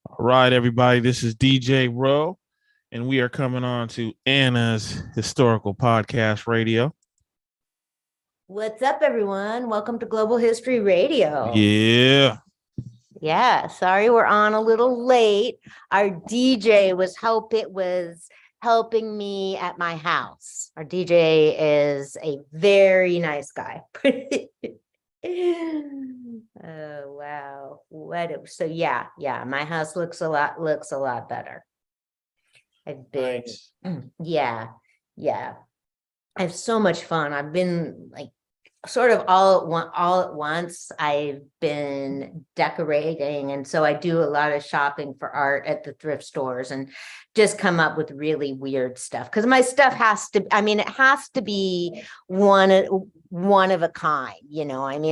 All right, everybody, this is DJ Rowe, and we are coming on to Anna's Historical Podcast Radio. What's up, everyone? Welcome to Global History Radio. Yeah. Yeah, sorry we're on a little late. Our DJ was helping me at my house. Our DJ is a very nice guy. Oh wow. My house looks a lot better. I've been Nice. yeah. I have so much fun. I've been like sort of all at once. I've been decorating, and so I do a lot of shopping for art at the thrift stores and just come up with really weird stuff because my stuff it has to be one of a kind,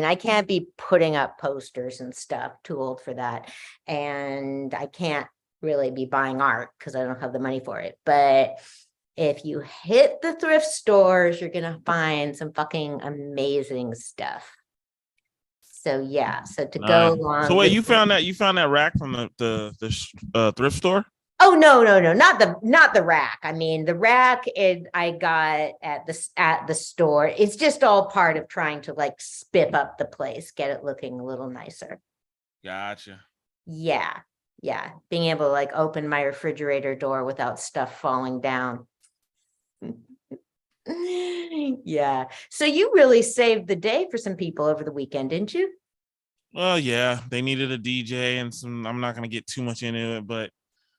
I can't be putting up posters and stuff, too old for that, and I can't really be buying art because I don't have the money for it. But if you hit the thrift stores, you're going to find some fucking amazing stuff. So yeah, so to go along. So wait, you found that rack from the thrift store? Oh no, not the rack. I mean, the rack I got at the store. It's just all part of trying to like spip up the place, get it looking a little nicer. Gotcha. Yeah. Being able to like open my refrigerator door without stuff falling down. Yeah. So you really saved the day for some people over the weekend, didn't you? Well, yeah, they needed a DJ and some. I'm not gonna get too much into it, but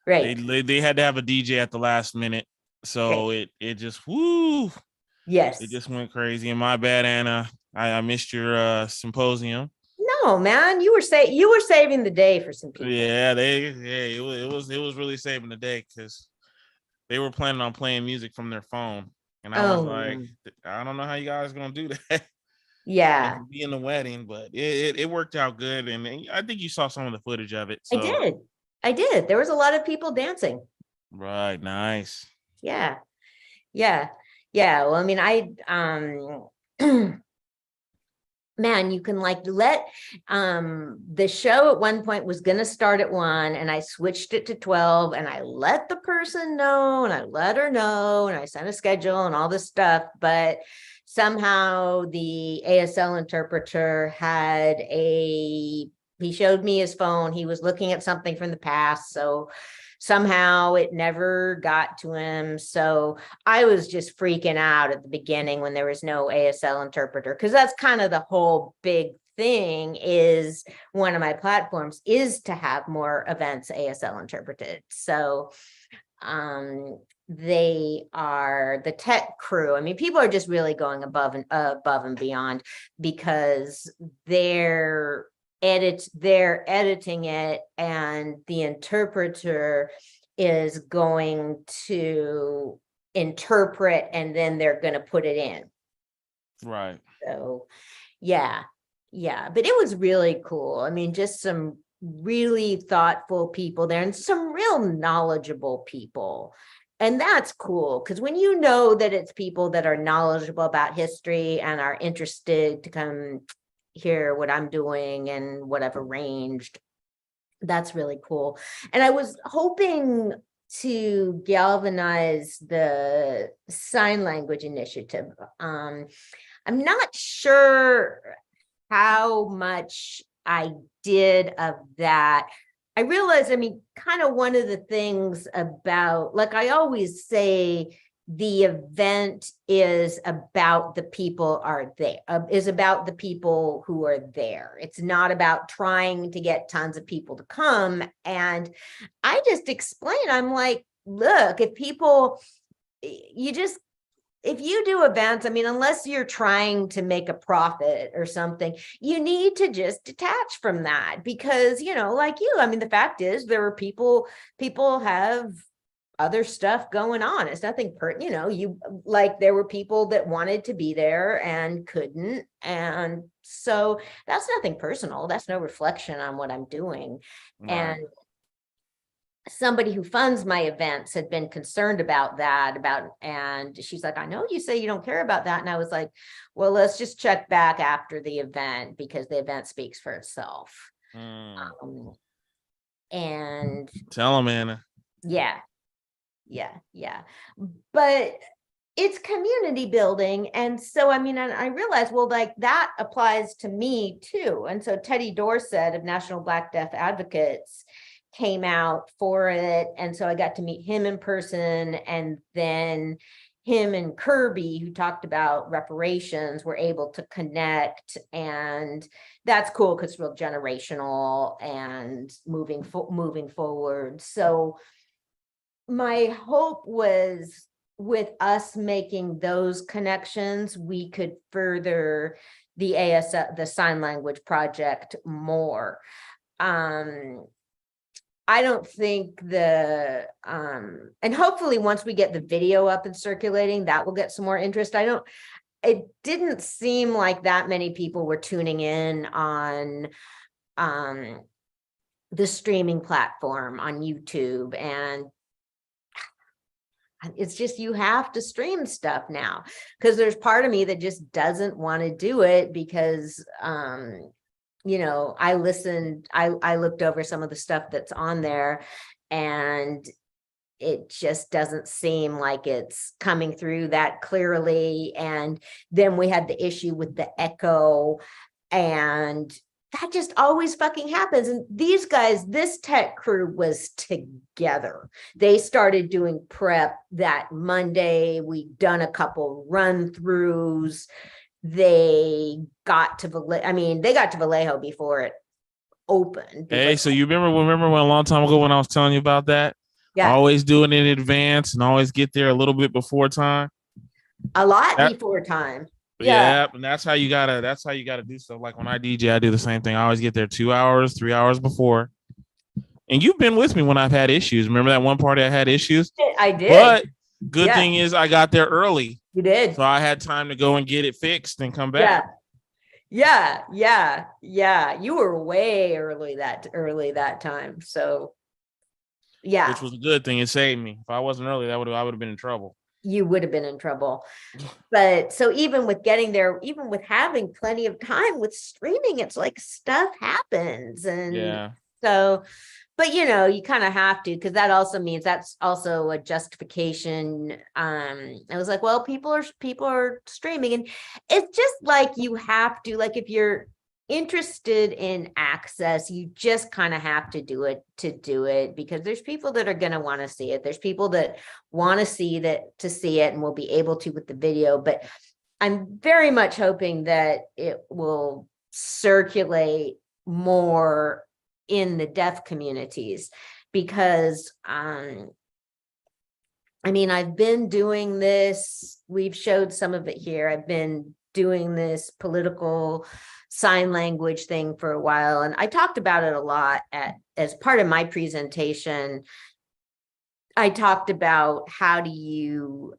right. they had to have a DJ at the last minute, so right. it just Yes. it just went crazy. And my bad, Anna. I missed your symposium. No, man, you were saving the day for some people. Yeah, it was really saving the day because they were planning on playing music from their phone, and I was like, I don't know how you guys are gonna do that. Yeah, be in the wedding, but it worked out good, and I think you saw some of the footage of it. So. I did. There was a lot of people dancing. Right, nice. Yeah. Well, I mean, man, you can like let the show at one point was going to start at 1 and I switched it to 12 and I let the person know and I let her know and I sent a schedule and all this stuff, but somehow the ASL interpreter he showed me his phone. He was looking at something from the past, so somehow it never got to him. So I was just freaking out at the beginning when there was no ASL interpreter, because that's kind of the whole big thing. Is one of my platforms is to have more events ASL interpreted. So they are the tech crew. I mean, people are just really going above and beyond, because they're editing it, and the interpreter is going to interpret and then they're going to put it in. Right. So yeah, but it was really cool. I mean, just some really thoughtful people there and some real knowledgeable people. And that's cool, because when you know that it's people that are knowledgeable about history and are interested to come hear what I'm doing and whatever arranged, that's really cool. And I was hoping to galvanize the sign language initiative. I'm not sure how much I did of that. I realized, kind of one of the things about, like I always say, the event is about the people is about the people who are there. It's not about trying to get tons of people to come. And I just explain, I'm like, look, if you do events, unless you're trying to make a profit or something, you need to just detach from that, because, like the fact is there are people have other stuff going on. It's nothing there were people that wanted to be there and couldn't. And so that's nothing personal. That's no reflection on what I'm doing. Right. And somebody who funds my events had been concerned about that, and she's like, I know you say you don't care about that. And I was like, well, let's just check back after the event, because the event speaks for itself. And tell them, Anna. Yeah. But it's community building. And so, I mean, and I realized, well, like that applies to me too. And so Teddy Dorsett of National Black Deaf Advocates came out for it. And so I got to meet him in person. And then him and Kirby, who talked about reparations, were able to connect. And that's cool because it's real generational and moving forward. So my hope was, with us making those connections, we could further the ASL, the sign language project more. I don't think and hopefully once we get the video up and circulating, that will get some more interest. It didn't seem like that many people were tuning in on the streaming platform on YouTube, and it's just, you have to stream stuff now, because there's part of me that just doesn't want to do it because you know, I looked over some of the stuff that's on there, and it just doesn't seem like it's coming through that clearly. And then we had the issue with the echo, and that just always fucking happens. And these guys, this tech crew was together. They started doing prep that Monday. We'd done a couple run throughs. They got to Vallejo before it opened. Hey, so you remember when a long time ago when I was telling you about that? Yeah. Always do it in advance and always get there a little bit before time. A lot before time. Yeah, and that's how you gotta do stuff. Like when I DJ, I do the same thing. I always get there 2 hours, 3 hours before. And you've been with me when I've had issues. Remember that one party I had issues? I did. But good thing is I got there early. You did. So I had time to go and get it fixed and come back. Yeah. You were way early that time. So yeah. Which was a good thing. It saved me. If I wasn't early, I would have been in trouble. You would have been in trouble. But so even with getting there, even with having plenty of time with streaming, it's like stuff happens. And so, but you know, you kind of have to, because that also means that's also a justification. I was like, well, people are streaming, and it's just like you have to, like, if you're interested in access, you just kind of have to do it, because there's people that are going to want to see it. There's people that want to see it and will be able to with the video. But I'm very much hoping that it will circulate more in the deaf communities, because I mean, I've been doing this, we've showed some of it here. I've been doing this political sign language thing for a while, and I talked about it a lot as part of my presentation. I talked about how do you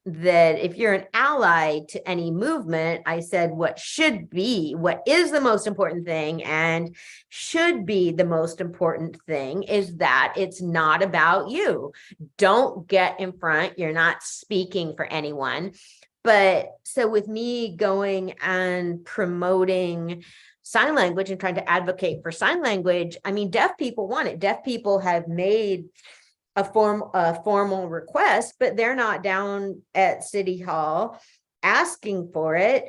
that if you're an ally to any movement, I said what is the most important thing and should be the most important thing is that it's not about you. Don't get in front. You're not speaking for anyone. But so with me going and promoting sign language and trying to advocate for sign language, I mean, deaf people want it. Deaf people have made a formal request, but they're not down at City Hall asking for it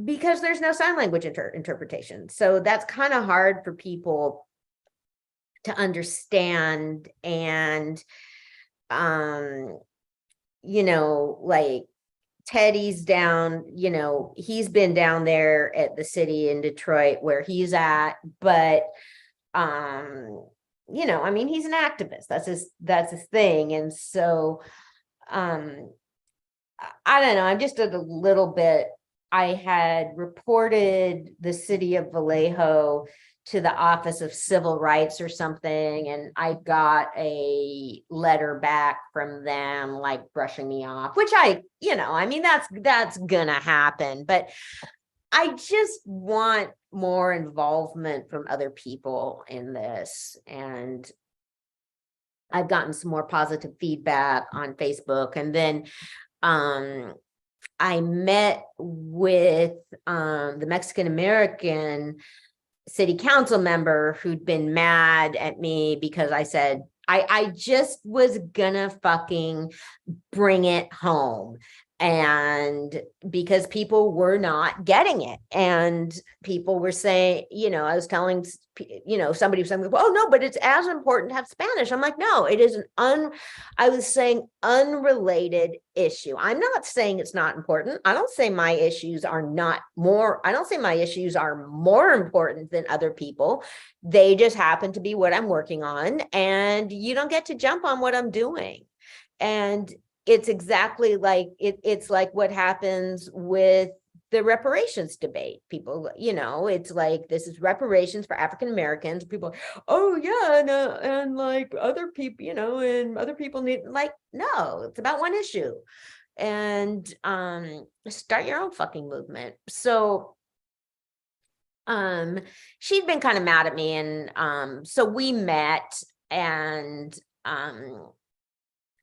because there's no sign language interpretation. So that's kind of hard for people to understand. And, you know, like, Teddy's down, you know, he's been down there at the city in Detroit where he's at, but, you know, I mean, he's an activist. That's his thing. And so, I don't know. I'm just a little bit, I had reported the city of Vallejo to the Office of Civil Rights or something, and I got a letter back from them, like brushing me off, which you know, I mean, that's gonna happen, but I just want more involvement from other people in this. And I've gotten some more positive feedback on Facebook. And then I met with the Mexican American city council member who'd been mad at me because I said, I just was gonna fucking bring it home. And because people were not getting it, and people were saying, I was telling, somebody was saying, oh no, but it's as important to have Spanish. I'm like, no, it is I was saying unrelated issue. I'm not saying it's not important. I don't say my issues are not more, I don't say my issues are more important than other people. They just happen to be what I'm working on, and you don't get to jump on what I'm doing. And it's exactly like it's like what happens with the reparations debate. People, it's like, this is reparations for African Americans. People, oh yeah, and like other people, and other people need, like, no, it's about one issue. And start your own fucking movement. So she'd been kind of mad at me, and so we met, and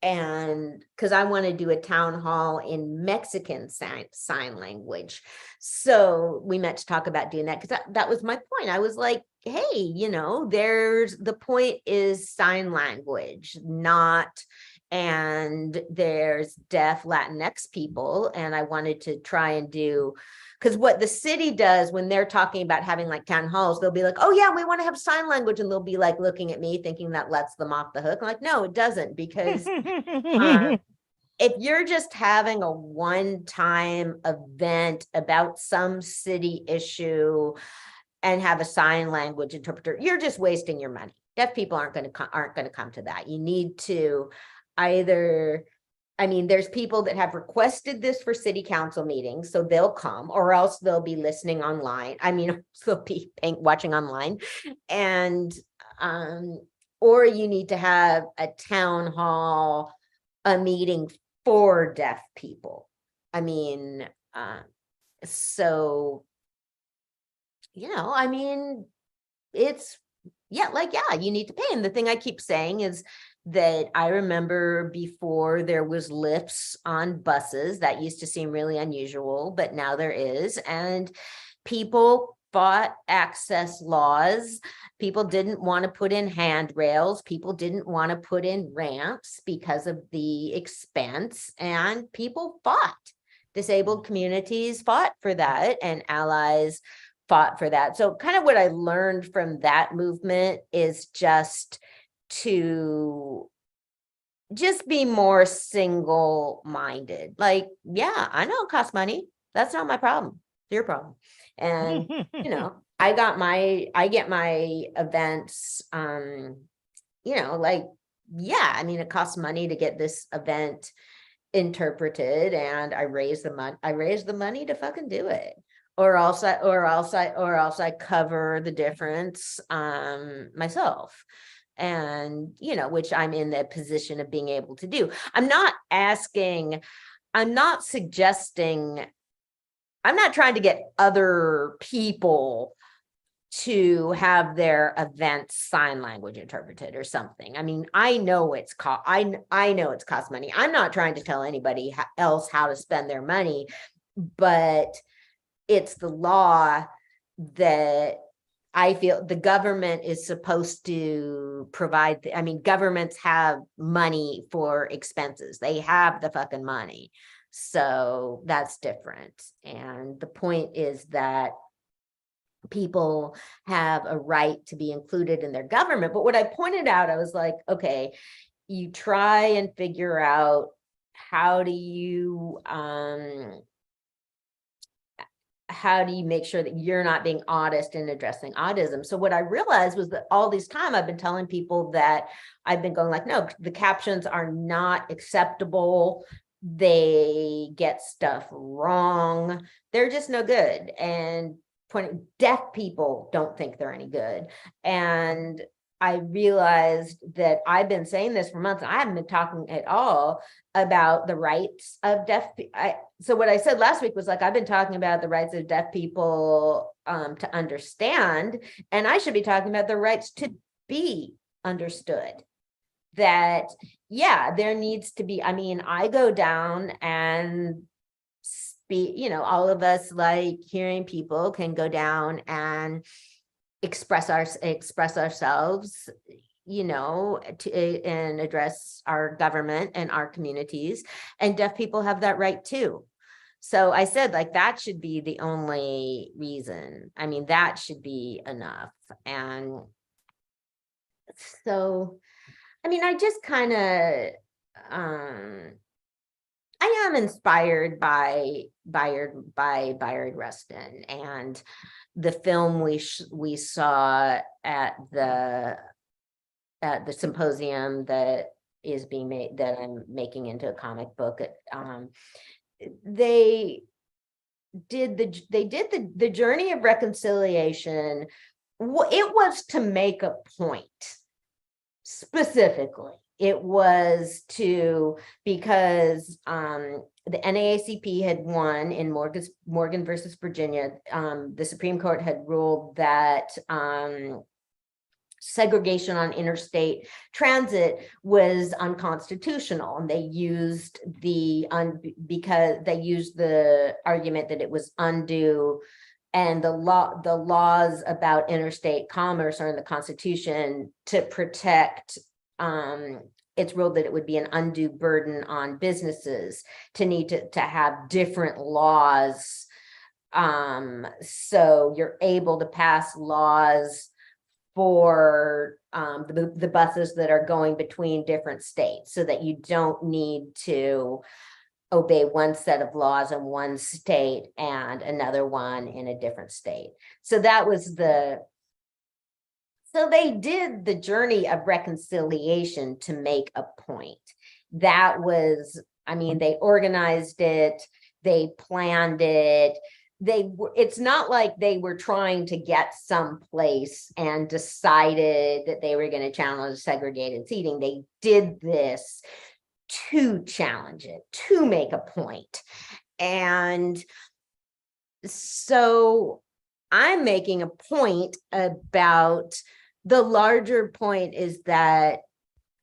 because I want to do a town hall in Mexican sign language. So we met to talk about doing that, because that was my point. I was like, hey, the point is sign language, and there's deaf Latinx people. And I wanted to try and do, because what the city does when they're talking about having like town halls, they'll be like, oh yeah, we want to have sign language. And they'll be like looking at me thinking that lets them off the hook. I'm like, no, it doesn't, because if you're just having a one-time event about some city issue and have a sign language interpreter, you're just wasting your money. Deaf people aren't going to come to that. You need to either, there's people that have requested this for city council meetings, so they'll come, or else they'll be listening online. They'll be watching online, and or you need to have a town hall, a meeting for deaf people. So, it's, you need to pay. And the thing I keep saying is that I remember before there was lifts on buses, that used to seem really unusual, but now there is. And people fought access laws. People didn't want to put in handrails. People didn't want to put in ramps because of the expense, and people fought. Disabled communities fought for that, and allies fought for that. So kind of what I learned from that movement is just to be more single-minded. Like, yeah, I know it costs money. That's not my problem. It's your problem. And, I get my events, it costs money to get this event interpreted, and I raise the money to fucking do it. Or else I cover the difference myself. And which I'm in the position of being able to do. I'm not suggesting, I'm not trying to get other people to have their events sign language interpreted or something. I know I know it's cost money. I'm not trying to tell anybody else how to spend their money, but it's the law that I feel the government is supposed to provide. Governments have money for expenses. They have the fucking money. So that's different. And the point is that people have a right to be included in their government. But what I pointed out, I was like, okay, you try and figure out how do you make sure that you're not being honest in addressing autism? So what I realized was that all this time I've been telling people that I've been going like, no, the captions are not acceptable. They get stuff wrong. They're just no good. And deaf people don't think they're any good. And I realized that I've been saying this for months. I haven't been talking at all about the rights of deaf people. So what I said last week was like, I've been talking about the rights of deaf people to understand, and I should be talking about the rights to be understood. That, yeah, there needs to be, I go down and speak, all of us like hearing people can go down and express ourselves, and address our government and our communities, and deaf people have that right too. So I said, like, that should be the only reason. I mean, that should be enough. And so, I mean, I just kind of, I am inspired by Bayard Rustin and the film we saw at the symposium that is being made, that I'm making into a comic book. They did the journey of reconciliation. It was to make a point. Specifically, it was because the NAACP had won in Morgan versus Virginia. The Supreme Court had ruled that segregation on interstate transit was unconstitutional, and they used because they used the argument that it was undue, and the laws about interstate commerce are in the Constitution to protect. It's ruled that it would be an undue burden on businesses to need to have different laws. So you're able to pass laws for the buses that are going between different states, so that you don't need to obey one set of laws in one state and another one in a different state. So that was so they did the journey of reconciliation to make a point. That was, I mean, they organized it, they planned it. It's not like they were trying to get someplace and decided that they were going to challenge segregated seating. They did this to challenge it, to make a point. And so I'm making a point about, the larger point is that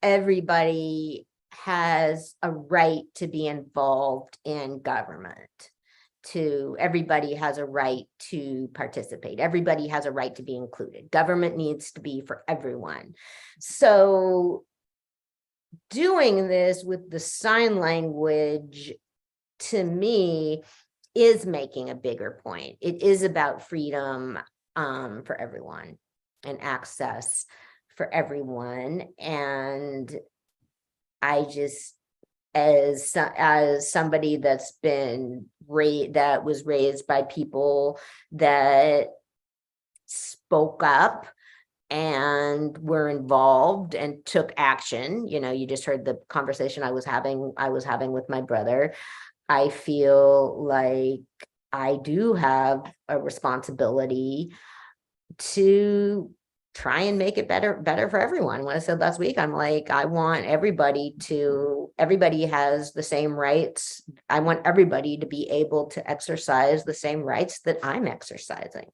everybody has a right to be involved in government. Everybody has a right to participate. Everybody has a right to be included. Government needs to be for everyone. So doing this with the sign language, to me, is making a bigger point. It is about freedom for everyone and access for everyone. And I just, as somebody that was raised by people that spoke up and were involved and took action, you just heard the conversation I was having with my brother. I feel like I do have a responsibility to try and make it better for everyone. What I said last week, I'm like, I want everybody has the same rights. I want everybody to be able to exercise the same rights that I'm exercising.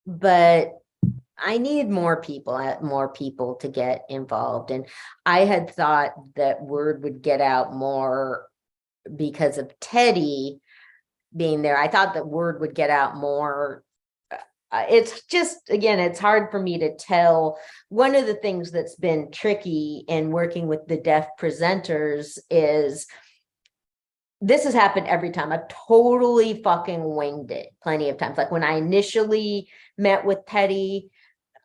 But I need more people to get involved. And I had thought that word would get out more because of Teddy being there. I thought that word would get out more. It's just, again, it's hard for me to tell. One of the things that's been tricky in working with the deaf presenters is this has happened every time. I've totally fucking winged it plenty of times. Like when I initially met with Teddy,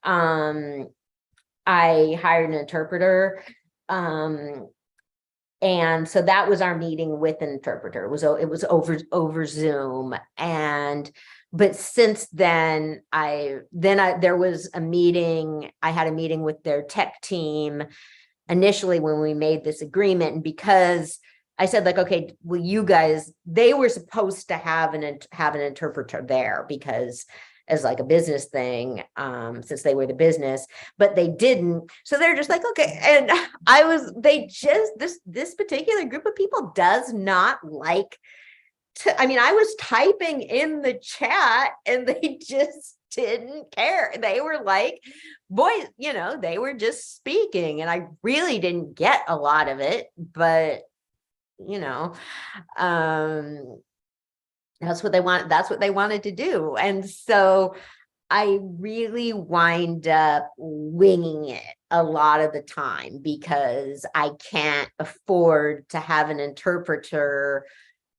I hired an interpreter. And so that was our meeting with an interpreter. It was over Zoom. But since then, there was a meeting. I had a meeting with their tech team initially when we made this agreement. And because I said, like, okay, well, you guys, they were supposed to have an interpreter there because as like a business thing, since they were the business, but they didn't. So they're just like, okay. And this particular group of people does not like I was typing in the chat and they just didn't care. They were like, boys, they were just speaking, and I really didn't get a lot of it, but That's what they want. That's what they wanted to do. And so I really wind up winging it a lot of the time because I can't afford to have an interpreter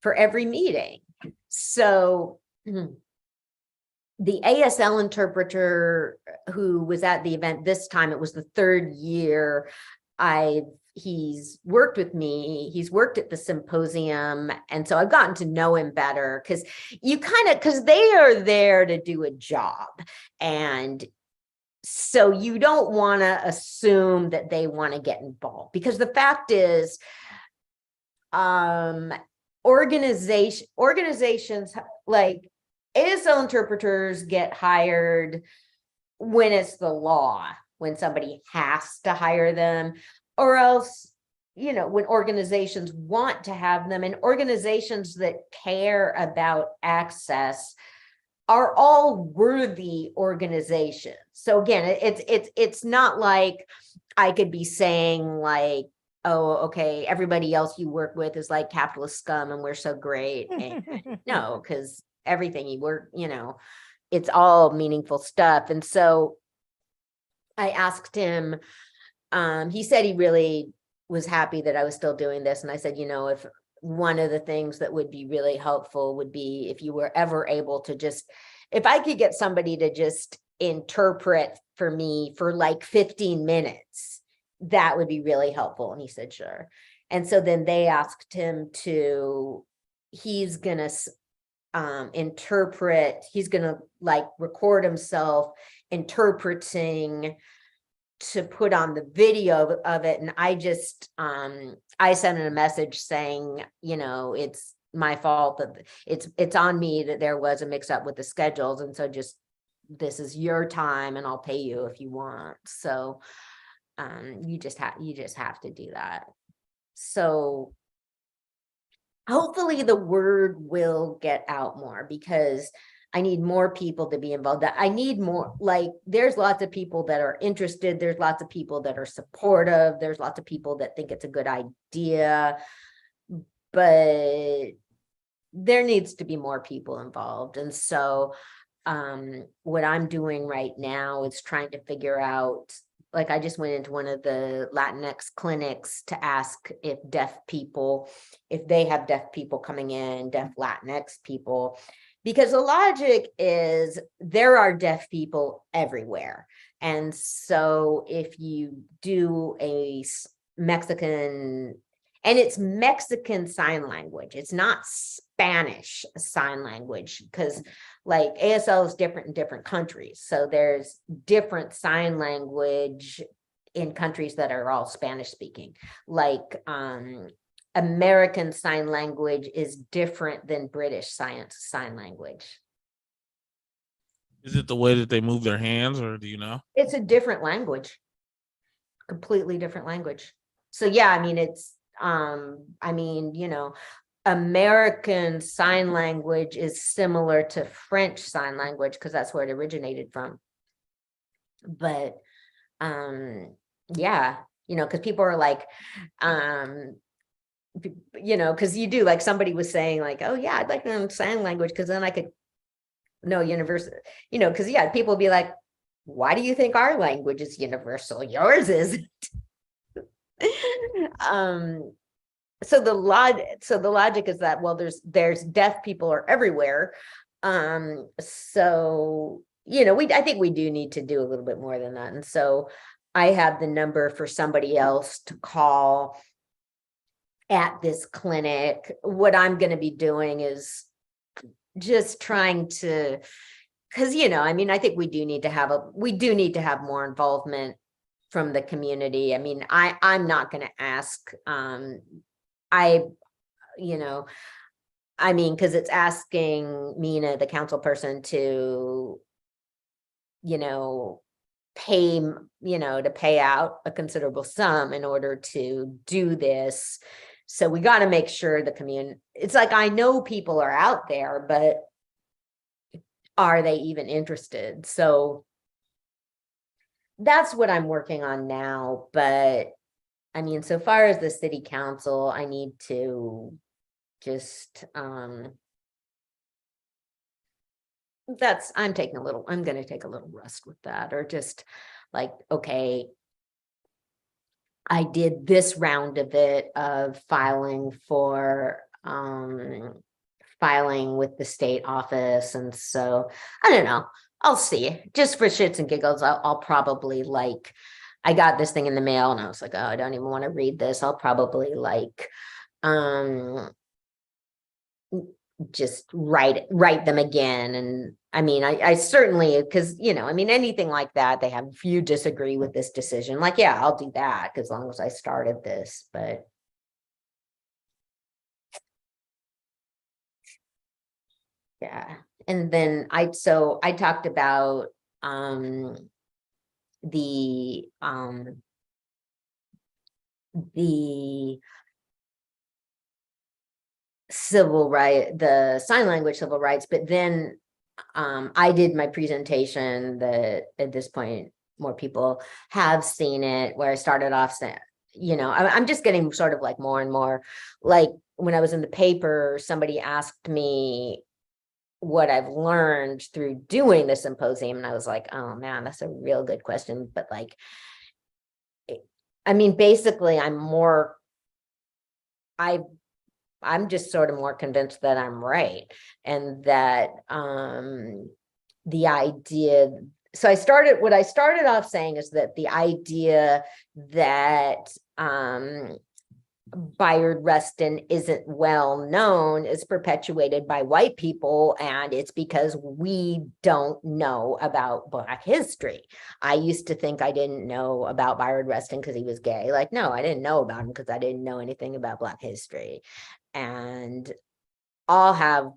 for every meeting. So the ASL interpreter who was at the event this time, it was the third year he's worked with me, he's worked at the symposium, and so I've gotten to know him better because they are there to do a job, and so you don't want to assume that they want to get involved, because the fact is organizations like ASL interpreters get hired when it's the law, when somebody has to hire them, or else, when organizations want to have them, and organizations that care about access are all worthy organizations. So again, it's not like I could be saying like, oh, okay, everybody else you work with is like capitalist scum and we're so great. And no, because everything you work, it's all meaningful stuff. And so I asked him, he said he really was happy that I was still doing this. And I said, if one of the things that would be really helpful would be if you were ever able to if I could get somebody to just interpret for me for like 15 minutes, that would be really helpful. And he said, sure. And so then they asked him he's going to interpret, he's going to like record himself interpreting to put on the video of it. And I sent him a message saying, it's my fault that it's on me that there was a mix up with the schedules. And so this is your time and I'll pay you if you want. So you just have to do that. So hopefully the word will get out more, because I need more people to be involved. I need more, like, there's lots of people that are interested. There's lots of people that are supportive. There's lots of people that think it's a good idea, but there needs to be more people involved. And so what I'm doing right now is trying to figure out, like, I just went into one of the Latinx clinics to ask if they have deaf people coming in, deaf Latinx people, because the logic is there are deaf people everywhere. And so if you do a Mexican, and it's Mexican Sign Language, it's not Spanish Sign Language, because like ASL is different in different countries. So there's different sign language in countries that are all Spanish speaking. Like American Sign Language is different than British Sign Language. Is it the way that they move their hands, or do you know? It's a different language, completely different language. So yeah, I mean, it's American Sign Language is similar to French Sign Language because that's where it originated from. But yeah, because people are like, because you do, like, somebody was saying like, oh yeah, I'd like to learn sign language because then I could know universal, because yeah, people will be like, why do you think our language is universal? Yours isn't. So the logic is that, well, there's deaf people are everywhere. So, I think we do need to do a little bit more than that. And so I have the number for somebody else to call at this clinic. What I'm going to be doing is just trying to, because, I think we do need to have more involvement from the community. I mean, I'm not going to ask, because it's asking Mina, the council person, to, pay out a considerable sum in order to do this. So we got to make sure the community, it's like, I know people are out there, but are they even interested? So that's what I'm working on now. But I mean, so far as the city council, I need to just I'm going to take a little rest with that, or just like, okay, I did this round of it of filing with the state office. And so I don't know, I'll see. Just for shits and giggles, I'll probably like, I got this thing in the mail and I was like, oh, I don't even want to read this. I'll probably like just write them again. And I mean, I certainly, because, you know, I mean, anything like that, they have, if you disagree with this decision, like, yeah, I'll do that as long as I started this. But yeah. And then I talked about the the sign language civil rights, but then I did my presentation that at this point more people have seen it, where I started off saying, you know, I'm just getting sort of like more and more, like when I was in the paper, somebody asked me what I've learned through doing the symposium, and I was like, oh man, that's a real good question. But like, I mean, basically I'm just sort of more convinced that I'm right, and that the idea, so what I started off saying is that the idea that Bayard Rustin isn't well known is perpetuated by white people, and it's because we don't know about Black history. I used to think I didn't know about Bayard Rustin because he was gay. Like, no, I didn't know about him because I didn't know anything about Black history. And I'll have,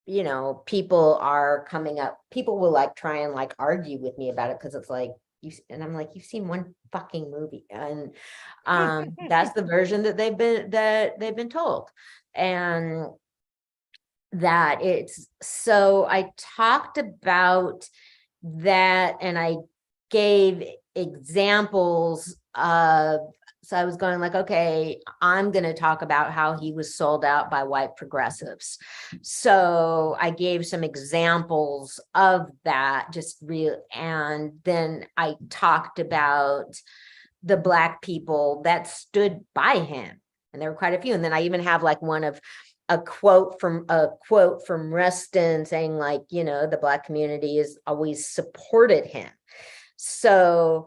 you know, people will like try and like argue with me about it, because it's like, and I'm like, you've seen one fucking movie, and that's the version that they've been told. And that it's, so I talked about that, and I gave examples of, so I was going like, okay, I'm going to talk about how he was sold out by white progressives. So I gave some examples of that, just real. And then I talked about the Black people that stood by him. And there were quite a few. And then I even have like a quote from Rustin saying, like, you know, the Black community has always supported him. So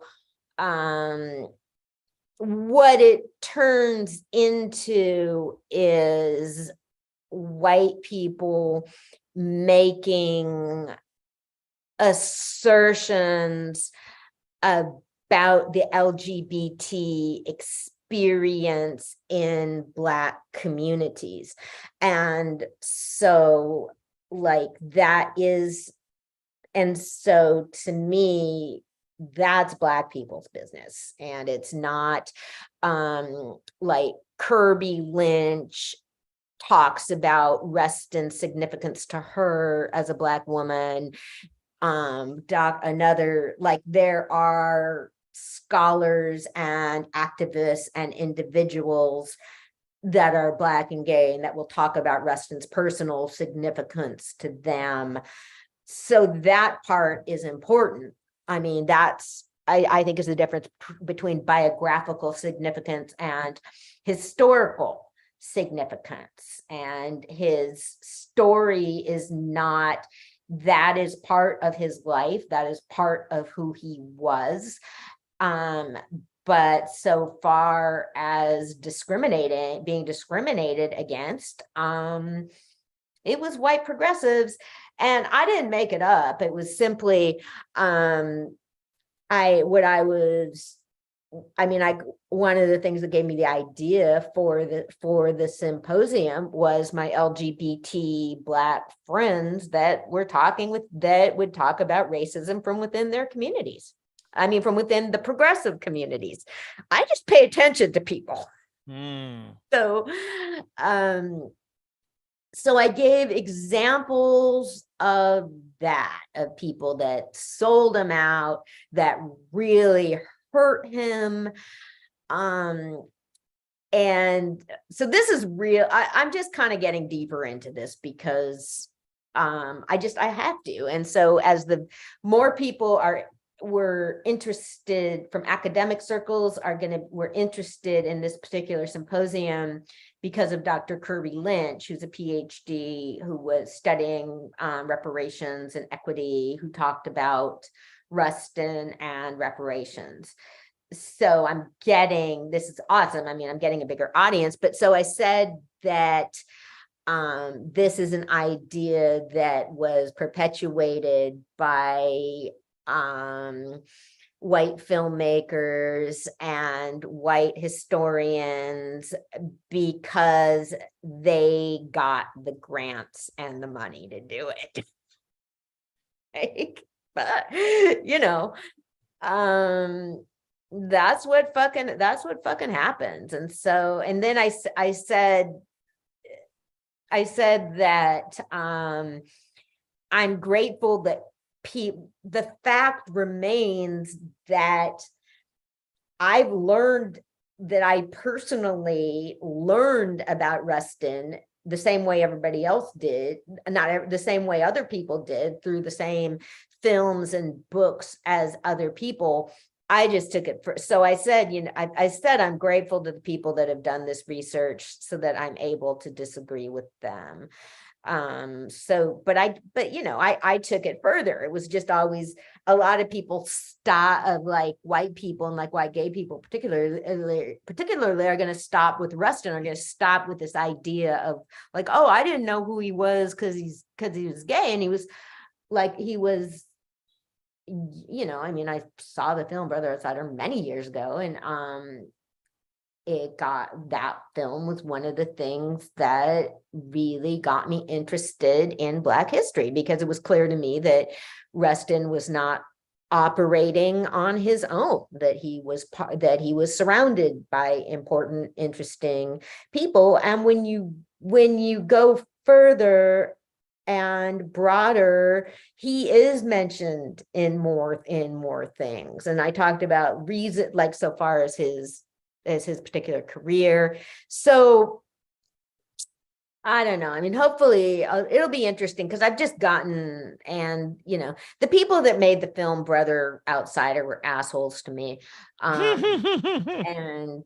what it turns into is white people making assertions about the LGBT experience in Black communities. And so like that is, and so to me, that's Black people's business. And it's not like Kirby Lynch talks about Rustin's significance to her as a Black woman. Like there are scholars and activists and individuals that are Black and gay and that will talk about Rustin's personal significance to them. So that part is important. I mean, I think is the difference between biographical significance and historical significance. And his story is not, that is part of his life, that is part of who he was. But so far as being discriminated against, it was white progressives. And I didn't make it up. It was simply, one of the things that gave me the idea for the symposium was my LGBT Black friends that would talk about racism from within their communities. I mean, from within the progressive communities. I just pay attention to people. So I gave examples of that, of people that sold him out, that really hurt him. And so this is real. I'm just kind of getting deeper into this because I have to. And so as the more people were interested from academic circles were interested in this particular symposium because of Dr. Kirby Lynch, who's a PhD who was studying reparations and equity, who talked about Rustin and reparations. So this is awesome. I mean, I'm getting a bigger audience, but so I said that this is an idea that was perpetuated by white filmmakers and white historians because they got the grants and the money to do it. But that's what fucking happens. And so, and then I said that I'm grateful that the fact remains that I personally learned about Rustin the same way everybody else did, not the same way other people did, through the same films and books as other people. I just took it so I said, I said I'm grateful to the people that have done this research so that I'm able to disagree with them. I took it further. It was just always a lot of people like white people and like white gay people particularly are going to stop with Rustin, are going to stop with this idea of like, oh, I didn't know who he was because he was gay, and I saw the film Brother Outsider many years ago, and that film was one of the things that really got me interested in Black history, because it was clear to me that Rustin was not operating on his own, that he was surrounded by important, interesting people. And when you go further and broader, he is mentioned in more things. And I talked about reason, like so far as his particular career. So I don't know. I mean, hopefully it'll be interesting, because I've just gotten, and the people that made the film Brother Outsider were assholes to me. And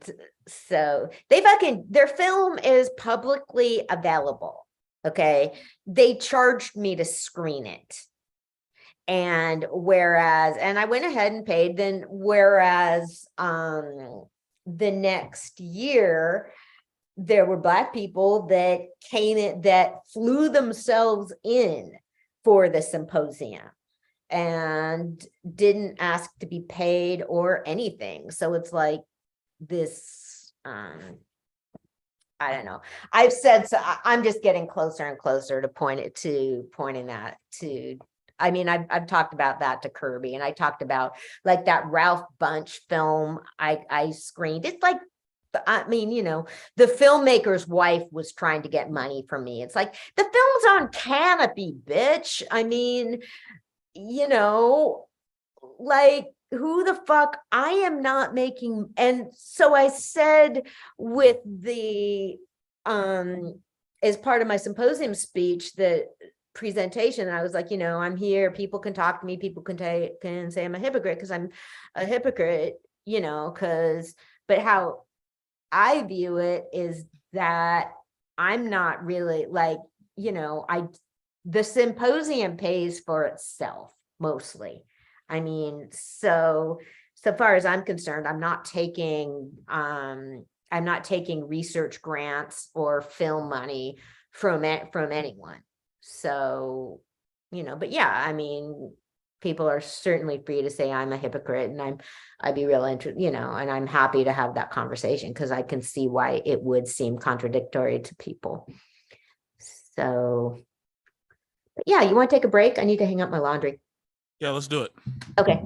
so their film is publicly available. Okay. They charged me to screen it. And I went ahead and paid, whereas the next year, there were Black people that flew themselves in for the symposium and didn't ask to be paid or anything. So it's like this, I don't know. I've said, so I'm just getting closer and closer to pointing that to, I mean, I've talked about that to Kirby, and I talked about like that Ralph Bunche film I screened. It's like, I mean, the filmmaker's wife was trying to get money from me. It's like, the film's on Canopy, bitch. I mean, like, who the fuck? I am not making. And so I said with the, as part of my symposium speech, the presentation, I was like, I'm here, people can talk to me, people can say I'm a hypocrite because I'm a hypocrite, but how I view it is that I'm not really like, the symposium pays for itself mostly. I mean, so far as I'm concerned, I'm not taking research grants or film money from anyone. So, but yeah, I mean, people are certainly free to say I'm a hypocrite, and I'd be real interested, and I'm happy to have that conversation, because I can see why it would seem contradictory to people. So, but yeah, you want to take a break? I need to hang up my laundry. Yeah, let's do it. Okay.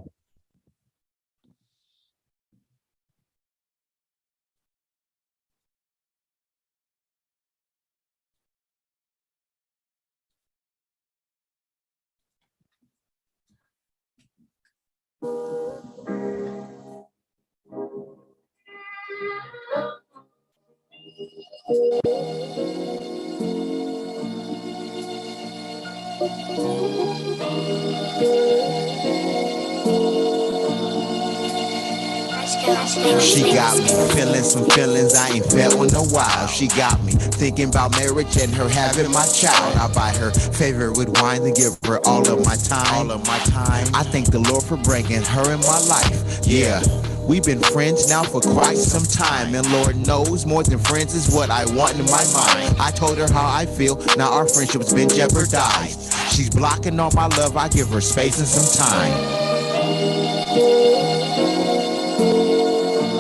She got me feeling some feelings I ain't felt in a while. She got me thinking about marriage and her having my child. I buy her favorite with wine and give her all of my time. I thank the Lord for bringing her in my life. Yeah. We've been friends now for quite some time, and Lord knows more than friends is what I want in my mind. I told her how I feel, now our friendship's been jeopardized. She's blocking all my love, I give her space and some time.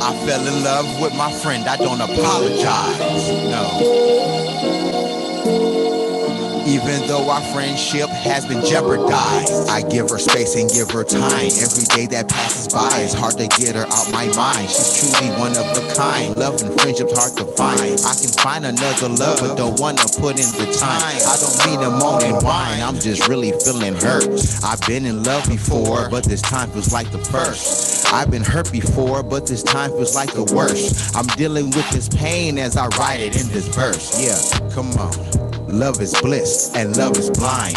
I fell in love with my friend, I don't apologize, no. Even though our friendship has been jeopardized, I give her space and give her time. Every day that passes by, it's hard to get her out my mind. She's truly one of a kind. Love and friendship's hard to find. I can find another love, but don't wanna put in the time. I don't mean to moan and whine, I'm just really feeling hurt. I've been in love before, but this time feels like the first. I've been hurt before, but this time feels like the worst. I'm dealing with this pain as I write it in this verse. Yeah, come on. Love is bliss and love is blind.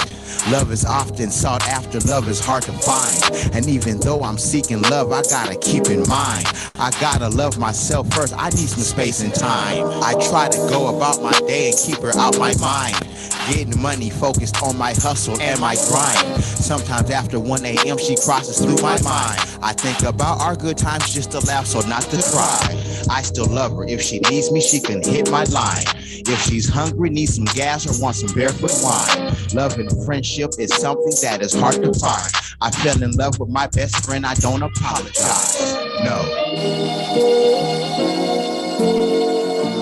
Love is often sought after, love is hard to find. And even though I'm seeking love, I gotta keep in mind, I gotta love myself first, I need some space and time. I try to go about my day and keep her out my mind. Getting money, focused on my hustle and my grind. Sometimes after 1 a.m. she crosses through my mind. I think about our good times just to laugh, so not to cry. I still love her, if she needs me, she can hit my line. If she's hungry, needs some gas, or wants some barefoot wine. Love and friendship is something that is hard to find. I fell in love with my best friend, I don't apologize, no.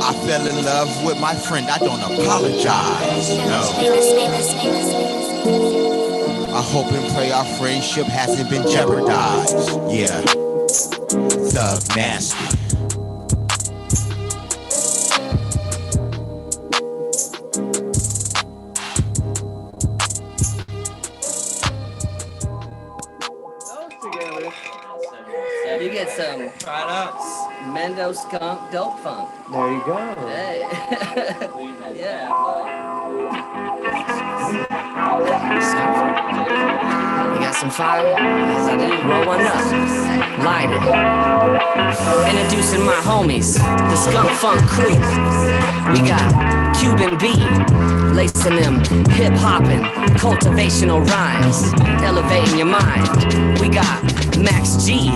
I fell in love with my friend, I don't apologize, no. I hope and pray our friendship hasn't been jeopardized, yeah. Thug Nasty. You get some products, Mendo Skunk Dope Funk. There you go. Hey. Yeah. You got some fire? Yes, I do. Roll one up. Light it. Introducing my homies, the Skunk Funk crew. We got Cuban B, lacing them hip-hopping, cultivational rhymes, elevating your mind. We got Max G,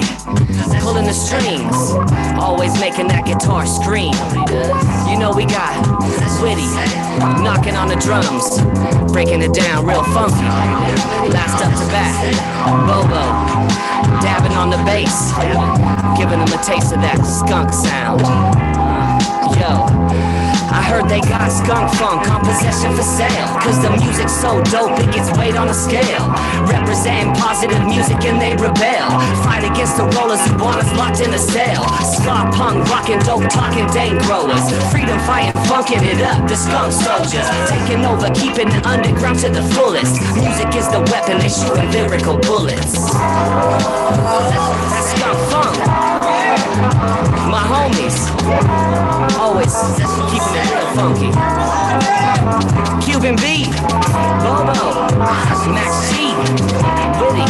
pulling the strings, always making that guitar scream. You know we got Witty, knocking on the drums, breaking it down real funky. Last up to bat, Bobo, dabbing on the bass, giving them a taste of that skunk sound. Yo, I heard they got skunk funk on possession for sale, cause the music's so dope it gets weighed on a scale. Representing positive music and they rebel, fight against the rollers who want us locked in a cell. Ska punk, rockin' dope, talking day growers, freedom fighting, funkin' it up, the skunk soldiers, taking over, keeping the underground to the fullest. Music is the weapon, they shooting lyrical bullets. That's skunk funk. My homies, always keeping it real funky. Cuban B, Bobo, Max G, Witty,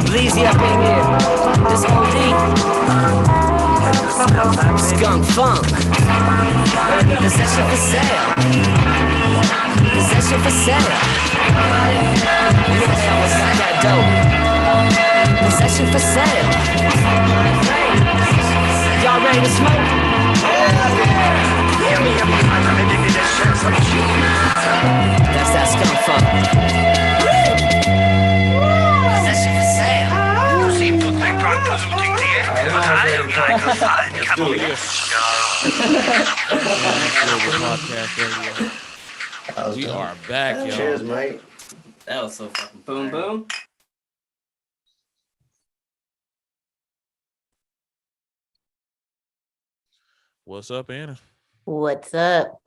Bleezy up in here, this OD, Skunk Funk, possession for sale, possession for sale. You know they always got that dope. Possession for sale. Y'all ready to smoke? That's that skunk funk. Possession for sale. We are back, y'all. Cheers, mate. That was so fucking boom boom. What's up, Anna? What's up?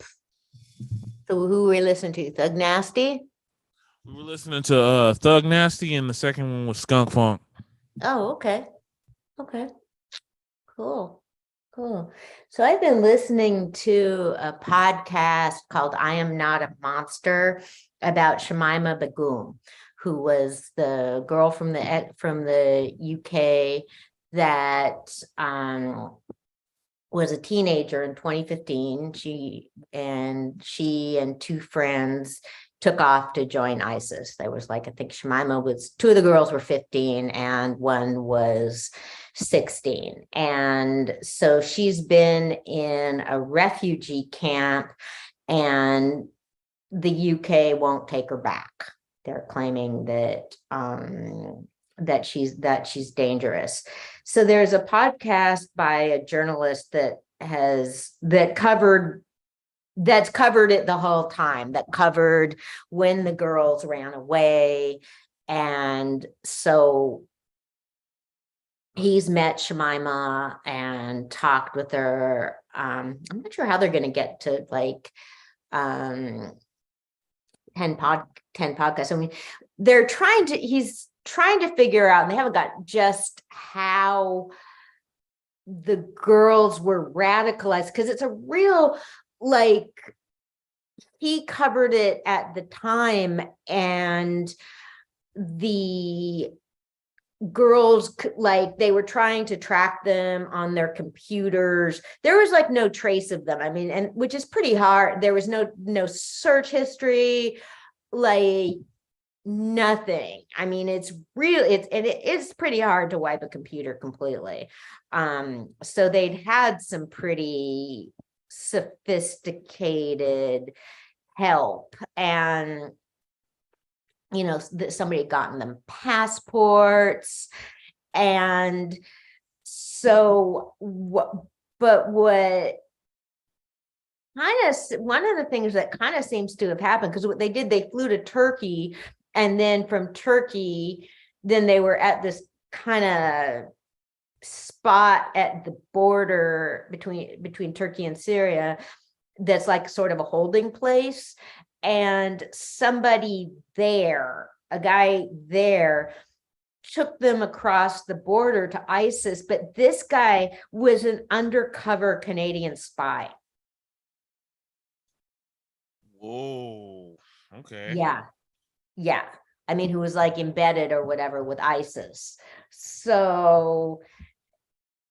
So who we listening to? Thug Nasty? We were listening to Thug Nasty, and the second one was Skunk Funk. Oh, okay. Okay. Cool. Cool. So I've been listening to a podcast called I Am Not a Monster. about Shamima Begum, who was the girl from the UK that was a teenager in 2015. She and two friends took off to join ISIS. There was like, I think Shamima was, two of the girls were 15 and one was 16. And so she's been in a refugee camp and the UK won't take her back. They're claiming that that she's dangerous. So there's a podcast by a journalist that's covered it the whole time, that covered when the girls ran away. And so he's met Shamima and talked with her. I'm not sure how they're going to get to like 10 podcasts. I mean, he's trying to figure out, and they haven't got just how the girls were radicalized, because it's a real, like, he covered it at the time, and the girls, like, they were trying to track them on their computers. There was like no trace of them. I mean, and which is pretty hard. There was no search history, like nothing. I mean, it's pretty hard to wipe a computer completely. So they'd had some pretty sophisticated help, and somebody had gotten them passports. And so one of the things that kind of seems to have happened, because what they did, they flew to Turkey, and then from Turkey, then they were at this kind of spot at the border between Turkey and Syria that's like sort of a holding place. And somebody there, a guy there, took them across the border to ISIS, but this guy was an undercover Canadian spy. Whoa. Okay. Yeah. I mean, who was like embedded or whatever with ISIS. So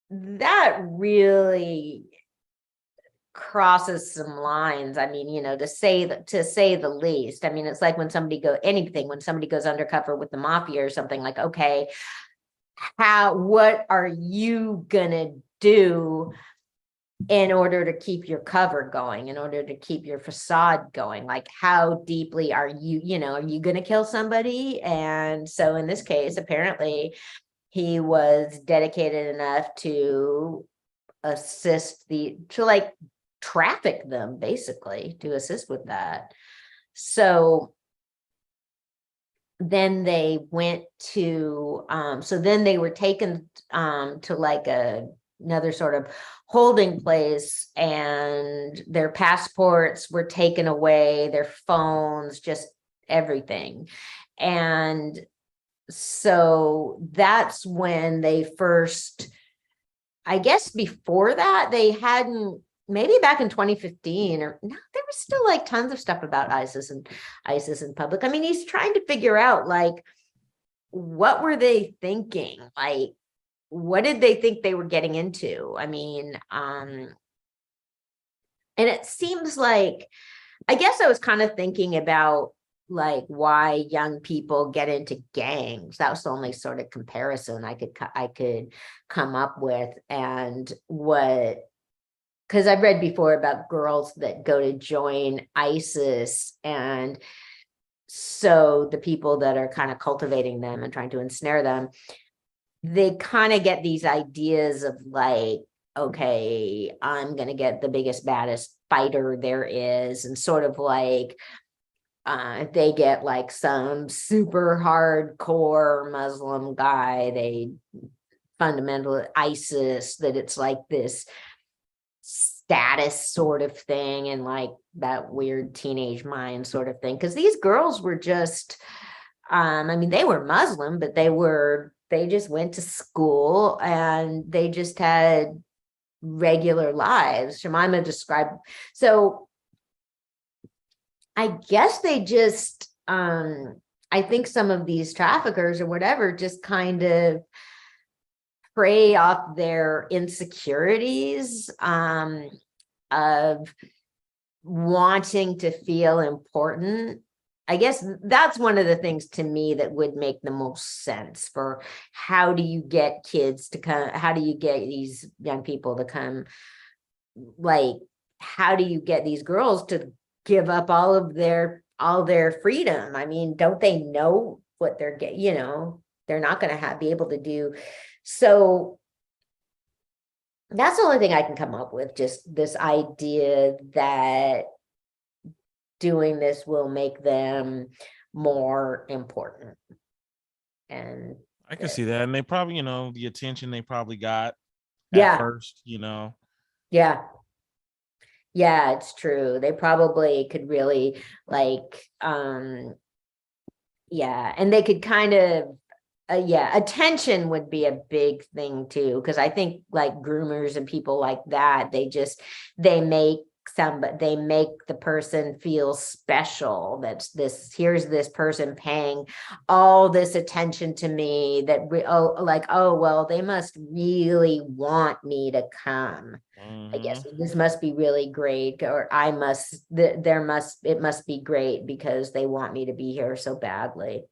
that really crosses some lines. I mean, to say the least. I mean, it's like when somebody goes undercover with the mafia or something, like, okay, what are you gonna do in order to keep your cover going, in order to keep your facade going? Like, how deeply are you going to kill somebody? And so in this case, apparently he was dedicated enough to assist to traffic them, basically, to assist with that. So then they went to then they were taken to like another sort of holding place, and their passports were taken away, their phones, just everything. And so that's when they first, I guess before that, they hadn't, maybe back in 2015 or no, there was still like tons of stuff about ISIS in public. I mean, he's trying to figure out, like, what were they thinking? Like, what did they think they were getting into? I mean, and it seems like, I guess I was kind of thinking about like why young people get into gangs. That was the only sort of comparison I could come up with. And because I've read before about girls that go to join ISIS, and so the people that are kind of cultivating them and trying to ensnare them, they kind of get these ideas of like, okay, I'm going to get the biggest, baddest fighter there is. And sort of like, they get like some super hardcore Muslim guy, fundamental ISIS, that it's like this status sort of thing, and like that weird teenage mind sort of thing. Because these girls were just, I mean, they were Muslim, but they just went to school and they just had regular lives. Shamima described, so I guess they just, I think some of these traffickers or whatever just kind of prey off their insecurities, of wanting to feel important. I guess that's one of the things to me that would make the most sense for how do you get kids to come, how do you get these young people to come, like, how do you get these girls to give up all their freedom? I mean, don't they know what they're getting, they're not going to be able to do. So that's the only thing I can come up with, just this idea that doing this will make them more important. And I can see that. And they probably, the attention they probably got yeah, at first, yeah, it's true. They probably could really yeah, and they could kind of, attention would be a big thing too, because I think like groomers and people like that, they make the person feel special. Here's this person paying all this attention to me that well, they must really want me to come. I guess this must be really great, or it must be great because they want me to be here so badly.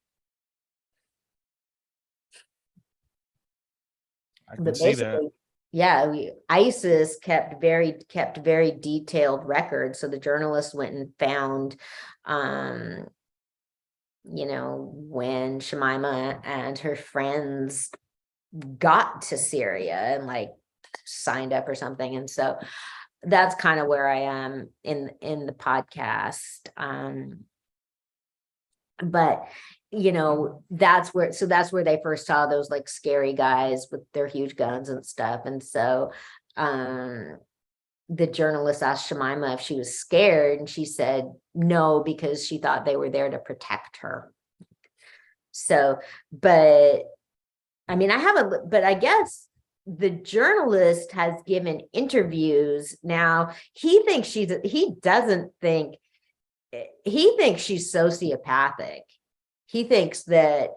I can But see that. basically, yeah, ISIS kept very detailed records. So the journalists went and found, when Shamima and her friends got to Syria and signed up or something. And so that's kind of where I am in the podcast. But that's where they first saw those scary guys with their huge guns and stuff. And so the journalist asked Shamima if she was scared, and she said no, because she thought they were there to protect her. So, but I mean, I guess the journalist has given interviews. Now he thinks she's sociopathic. He thinks that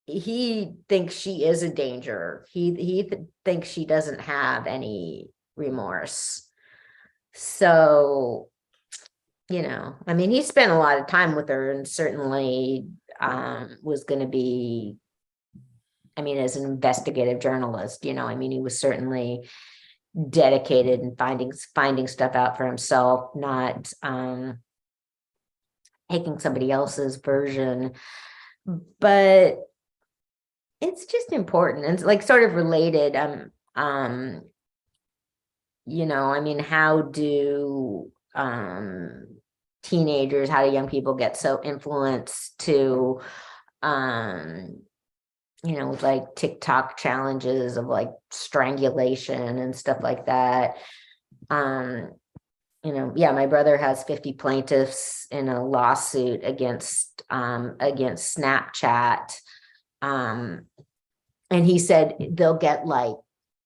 he thinks she is a danger. He thinks she doesn't have any remorse. So, I mean, he spent a lot of time with her, and certainly was going to be, I mean, as an investigative journalist, I mean, he was certainly dedicated in finding stuff out for himself, not taking somebody else's version. But it's just important and sort of related. I mean, how do teenagers, how do young people get so influenced to TikTok challenges of strangulation and stuff like that. My brother has 50 plaintiffs in a lawsuit against Snapchat. And he said they'll get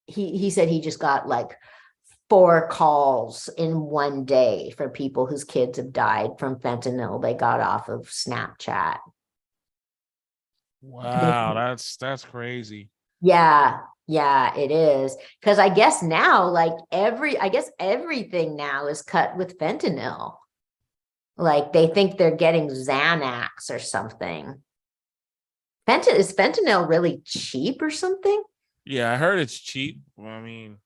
he said he just got 4 calls in one day for people whose kids have died from fentanyl they got off of Snapchat. Wow, that's crazy. Yeah, it is. Because I guess now, everything now is cut with fentanyl. They think they're getting Xanax or something. Is fentanyl really cheap or something? Yeah, I heard it's cheap. I mean,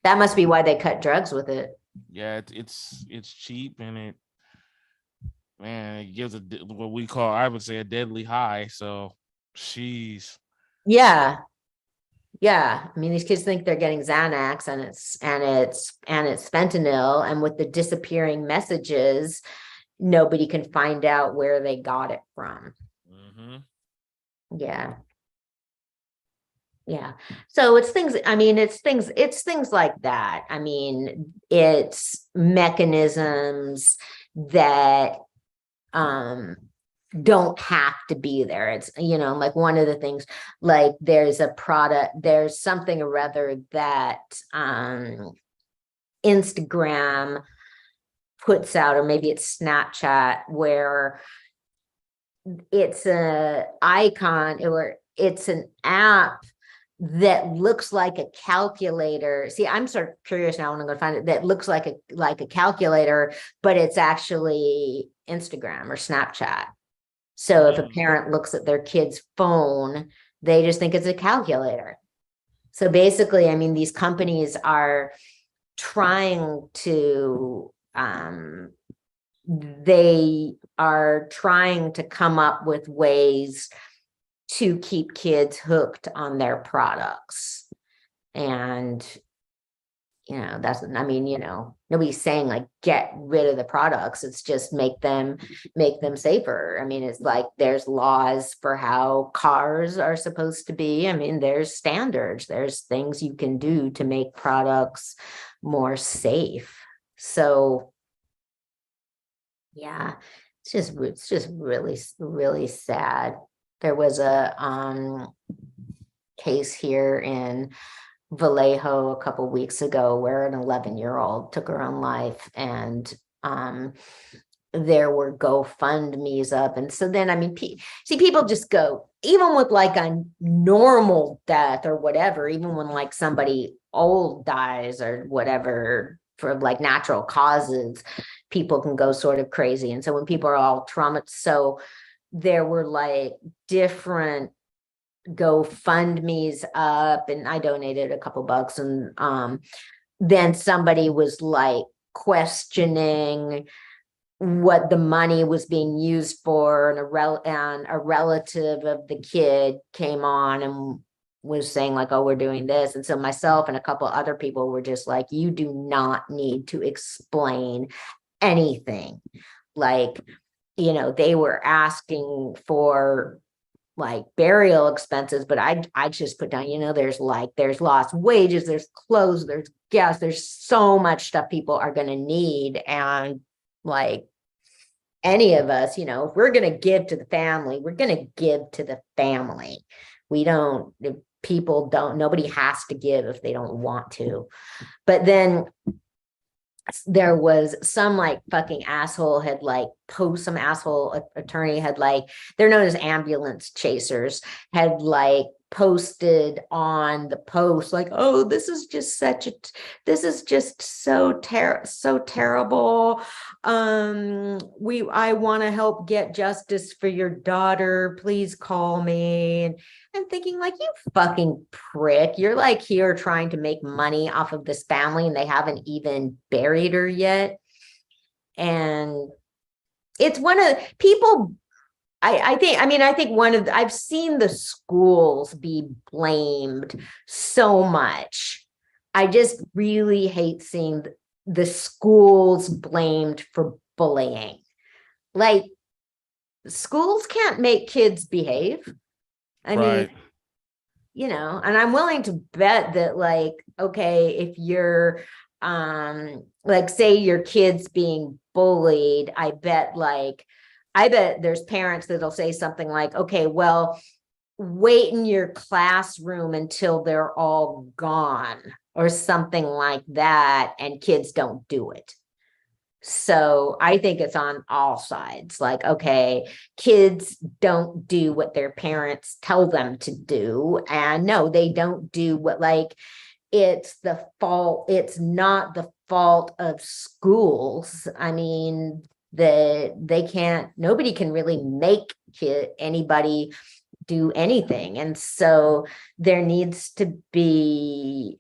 that must be why they cut drugs with it. Yeah, it's cheap, and it gives what we call, I would say, a deadly high. So, she's yeah. I mean, these kids think they're getting Xanax, and it's fentanyl, and with the disappearing messages, nobody can find out where they got it from. Yeah. So it's things like that. I mean, it's mechanisms that don't have to be there. It's, one of the things, there's something or other that Instagram puts out, or maybe it's Snapchat, where it's a icon or it's an app that looks like a calculator. See, I'm sort of curious now when I'm going to find it, that looks like a calculator, but it's actually Instagram or Snapchat. So if a parent looks at their kid's phone, they just think it's a calculator. So basically, I mean, these companies are trying to, they are trying to come up with ways to keep kids hooked on their products. And, you know, that's, I mean, you know, nobody's saying like get rid of the products. It's just make them safer. I mean, it's like there's laws for how cars are supposed to be. I mean, there's standards, there's things you can do to make products more safe. So yeah, it's just really, really sad. There was a case here in Vallejo a couple weeks ago where an 11-year-old took her own life, and there were GoFundMe's up. And so then, I mean, people just go, even with like a normal death or whatever, even when like somebody old dies or whatever for like natural causes, people can go sort of crazy. And so when people are all traumatized, so there were like different GoFundMe's up, and I donated a couple bucks, and then somebody was like questioning what the money was being used for, and a relative of the kid came on and was saying like, oh, we're doing this. And so myself and a couple other people were just like, you do not need to explain anything. Like, you know, they were asking for like burial expenses, but I just put down, you know, there's lost wages, there's clothes, there's gas, there's so much stuff people are going to need. And like any of us, you know, if we're going to give to the family, we're going to give to the family. We don't, people don't, nobody has to give if they don't want to. But then there was some like fucking asshole had like some asshole attorney had like, they're known as ambulance chasers, had like posted on the post like, oh, this is just so terrible. I want to help get justice for your daughter, please call me. And I'm thinking like, you fucking prick, you're like here trying to make money off of this family and they haven't even buried her yet. And it's one of people, I think I've seen the schools be blamed so much. I just really hate seeing the schools blamed for bullying. Like, schools can't make kids behave. I mean, you know, and I'm willing to bet that like, okay, if you're like say your kid's being bullied, I bet there's parents that'll say something like, okay, well, wait in your classroom until they're all gone or something like that, and kids don't do it. So I think it's on all sides. Like, okay, kids don't do what their parents tell them to do. And no, they don't do what, like, it's not the fault of schools. I mean, nobody can really make anybody do anything. And so there needs to be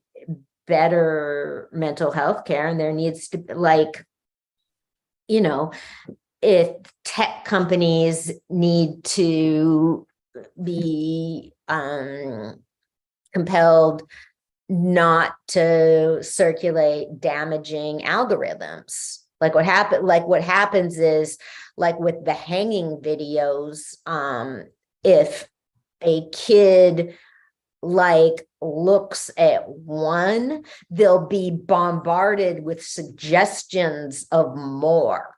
better mental health care, and there needs to, like, you know, if tech companies need to be compelled not to circulate damaging algorithms. Like what happens is, like with the hanging videos, if a kid like looks at one, they'll be bombarded with suggestions of more.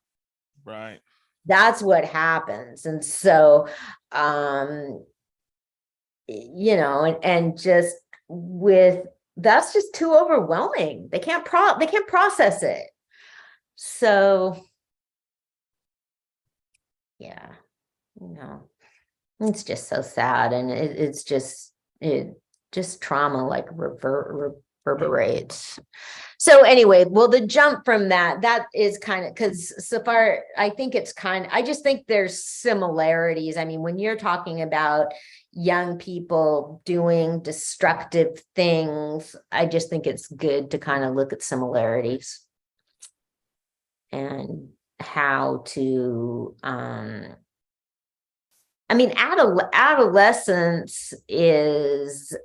Right. That's what happens. And so, you know, and just that's just too overwhelming. They can't process it. So, yeah, you know, it's just so sad. And it's just, trauma like reverberates. So anyway, well, the jump from that is kind of, because so far, I think it's I just think there's similarities. I mean, when you're talking about young people doing destructive things, I just think it's good to kind of look at similarities and how to, I mean, adolescence is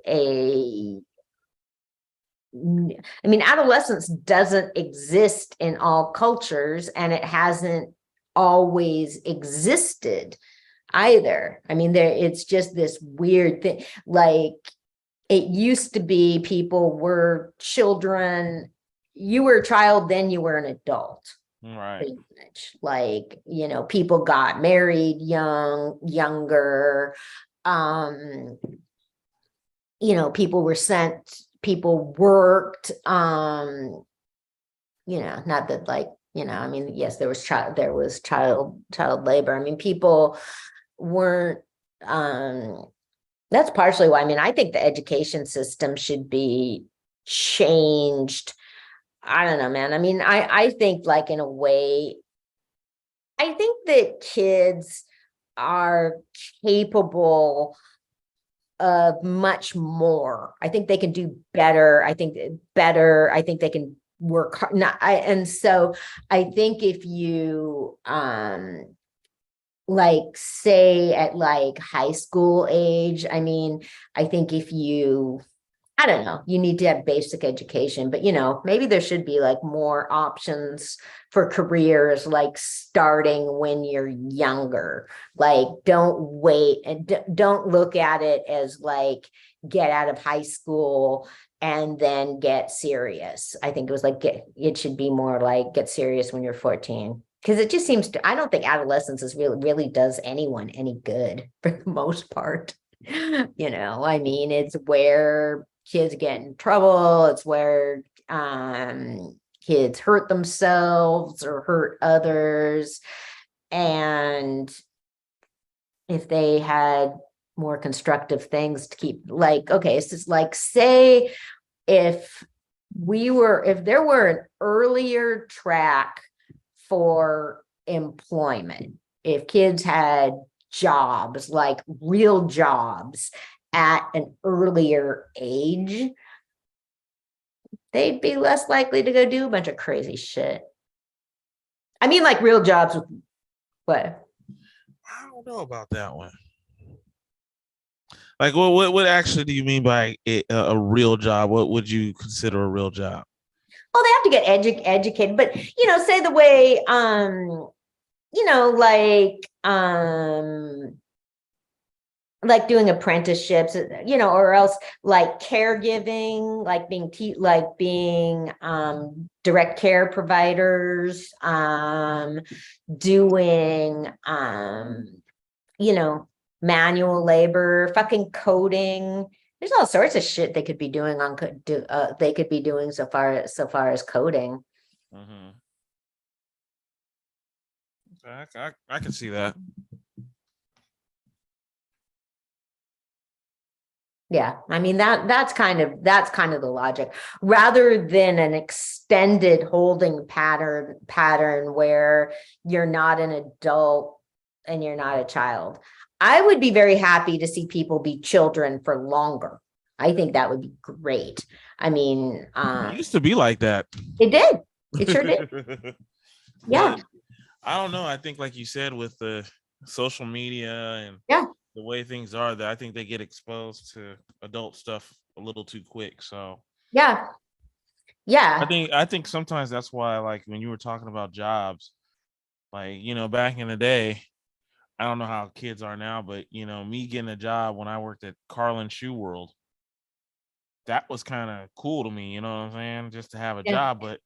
adolescence doesn't exist in all cultures, and it hasn't always existed either. I mean, it's just this weird thing. Like, it used to be people were children. You were a child, then you were an adult. Right. Like, you know, people got married younger. You know, people were sent, people worked, you know, not that, like, you know, I mean, yes, there was child labor. I mean, people weren't, that's partially why, I mean, I think the education system should be changed. I don't know, man. I mean, I think, like, in a way, I think that kids are capable of much more. I think they can do better. I think they can work hard. And so I think if you, like, say at like high school age, I mean, I think if you, I don't know, you need to have basic education, but, you know, maybe there should be like more options for careers, like starting when you're younger. Like, don't wait and don't look at it as like get out of high school and then get serious. I think it was like it should be more like get serious when you're 14. Because it just seems to, I don't think adolescence is really does anyone any good for the most part. You know, I mean, it's where kids get in trouble. It's where kids hurt themselves or hurt others. And if they had more constructive things to keep, like, okay, it's just like, say if there were an earlier track for employment, if kids had jobs, like real jobs at an earlier age, they'd be less likely to go do a bunch of crazy shit. I mean, like real jobs with what? I don't know about that one. Like, what actually do you mean by a real job? What would you consider a real job? Well, they have to get educated, but, you know, say the way, you know, like doing apprenticeships, you know, or else like caregiving, like being direct care providers, doing you know, manual labor, fucking coding. There's all sorts of shit they could be doing they could be doing so far as coding. Mm-hmm. I can see that. Yeah, I mean, that's kind of the logic, rather than an extended holding pattern where you're not an adult and you're not a child. I would be very happy to see people be children for longer. I think that would be great. I mean, It used to be like that. It did. It sure did. Yeah. I don't know. I think, like you said, with the social media and the way things are, that I think they get exposed to adult stuff a little too quick. So yeah. I think sometimes that's why, like, when you were talking about jobs, like, you know, back in the day, I don't know how kids are now, but, you know, me getting a job when I worked at Carlin Shoe World, that was kind of cool to me, you know what I'm saying? Just to have a job. But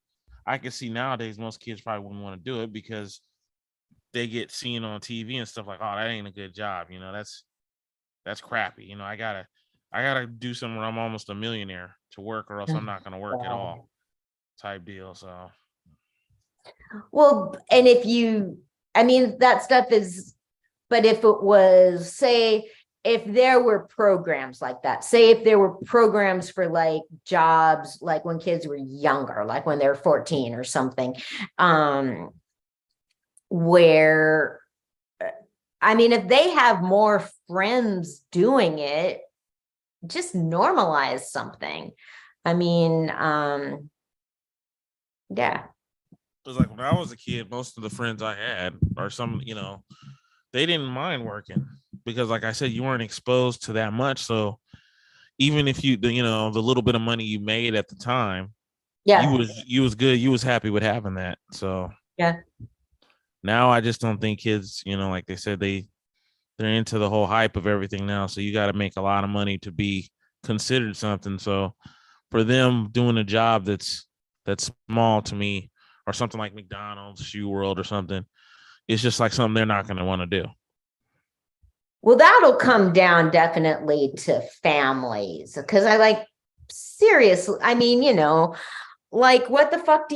I can see nowadays most kids probably wouldn't want to do it because they get seen on TV and stuff like, oh, that ain't a good job. You know, that's crappy. You know, I gotta do something where I'm almost a millionaire to work, or else I'm not gonna work at all, type deal. So Well, and I mean, that stuff is, but if it was, say, if there were programs like that, say if there were programs for like jobs, like when kids were younger, like when they're 14 or something, where, I mean, if they have more friends doing it, just normalize something. I mean, yeah. Because like when I was a kid, most of the friends I had or some, they didn't mind working because like I said, you weren't exposed to that much. So even if the little bit of money you made at the time, Yeah. you was good. You was happy with having that. So Yeah. now I just don't think kids, like they said, they're into the whole hype of everything now. So you got to make a lot of money to be considered something. So for them doing a job that's small to me, or something like McDonald's, Shoe World, or something, it's just like something they're not going to want to do. Well, that'll come down definitely to families, because seriously, I mean, like what the fuck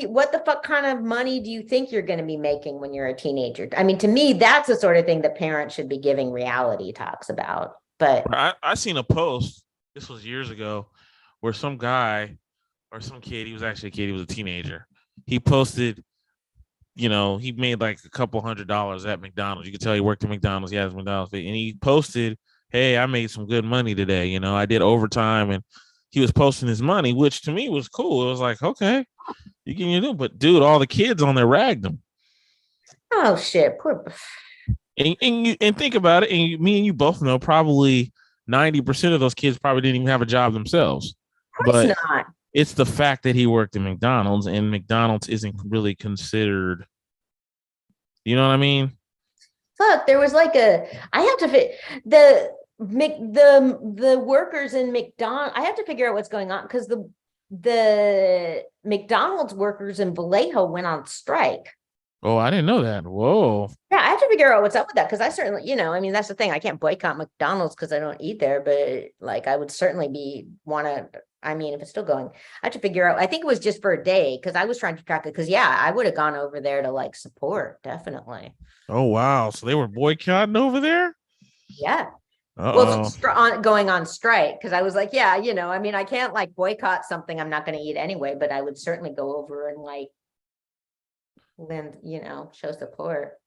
kind of money do you think you're going to be making when you're a teenager? I mean, to me, that's the sort of thing that parents should be giving reality talks about. But I seen a post, this was years ago, where some guy or some kid, he was actually a kid, he was a teenager. He posted, he made like a couple $100s at McDonald's. You could tell he worked at McDonald's. He has McDonald's, and he posted, "Hey, I made some good money today. I did overtime," and he was posting his money, which to me was cool. It was like, okay, you can do, but dude, all the kids on there ragged him. Oh shit, poor. And think about it, and me and you both know probably 90% of those kids probably didn't even have a job themselves. But not. It's the fact that he worked at McDonald's, and McDonald's isn't really considered. You know what I mean? Fuck, there was like I have to fit the workers in McDonald's. I have to figure out what's going on, because the McDonald's workers in Vallejo went on strike. Oh, I didn't know that. Whoa. Yeah, I have to figure out what's up with that, because I certainly, I mean, that's the thing. I can't boycott McDonald's because I don't eat there, but like I would certainly I mean, if it's still going, I have to figure out. I think it was just for a day, because I was trying to track it, because yeah, I would have gone over there to like support, definitely. Oh, wow. So they were boycotting over there? Yeah. Uh-oh. Well, going on strike, because I was like, yeah, I mean, I can't like boycott something I'm not going to eat anyway, but I would certainly go over and like lend, show support.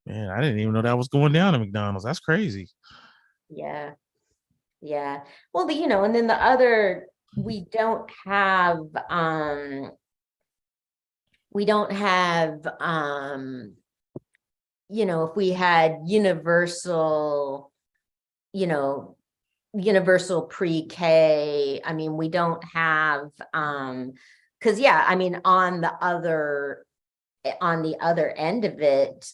Man, I didn't even know that was going down at McDonald's. That's crazy. Yeah. Yeah. Well, and then the other, we don't have, if we had universal pre-K, I mean, we don't have, because yeah, I mean, on the other end of it,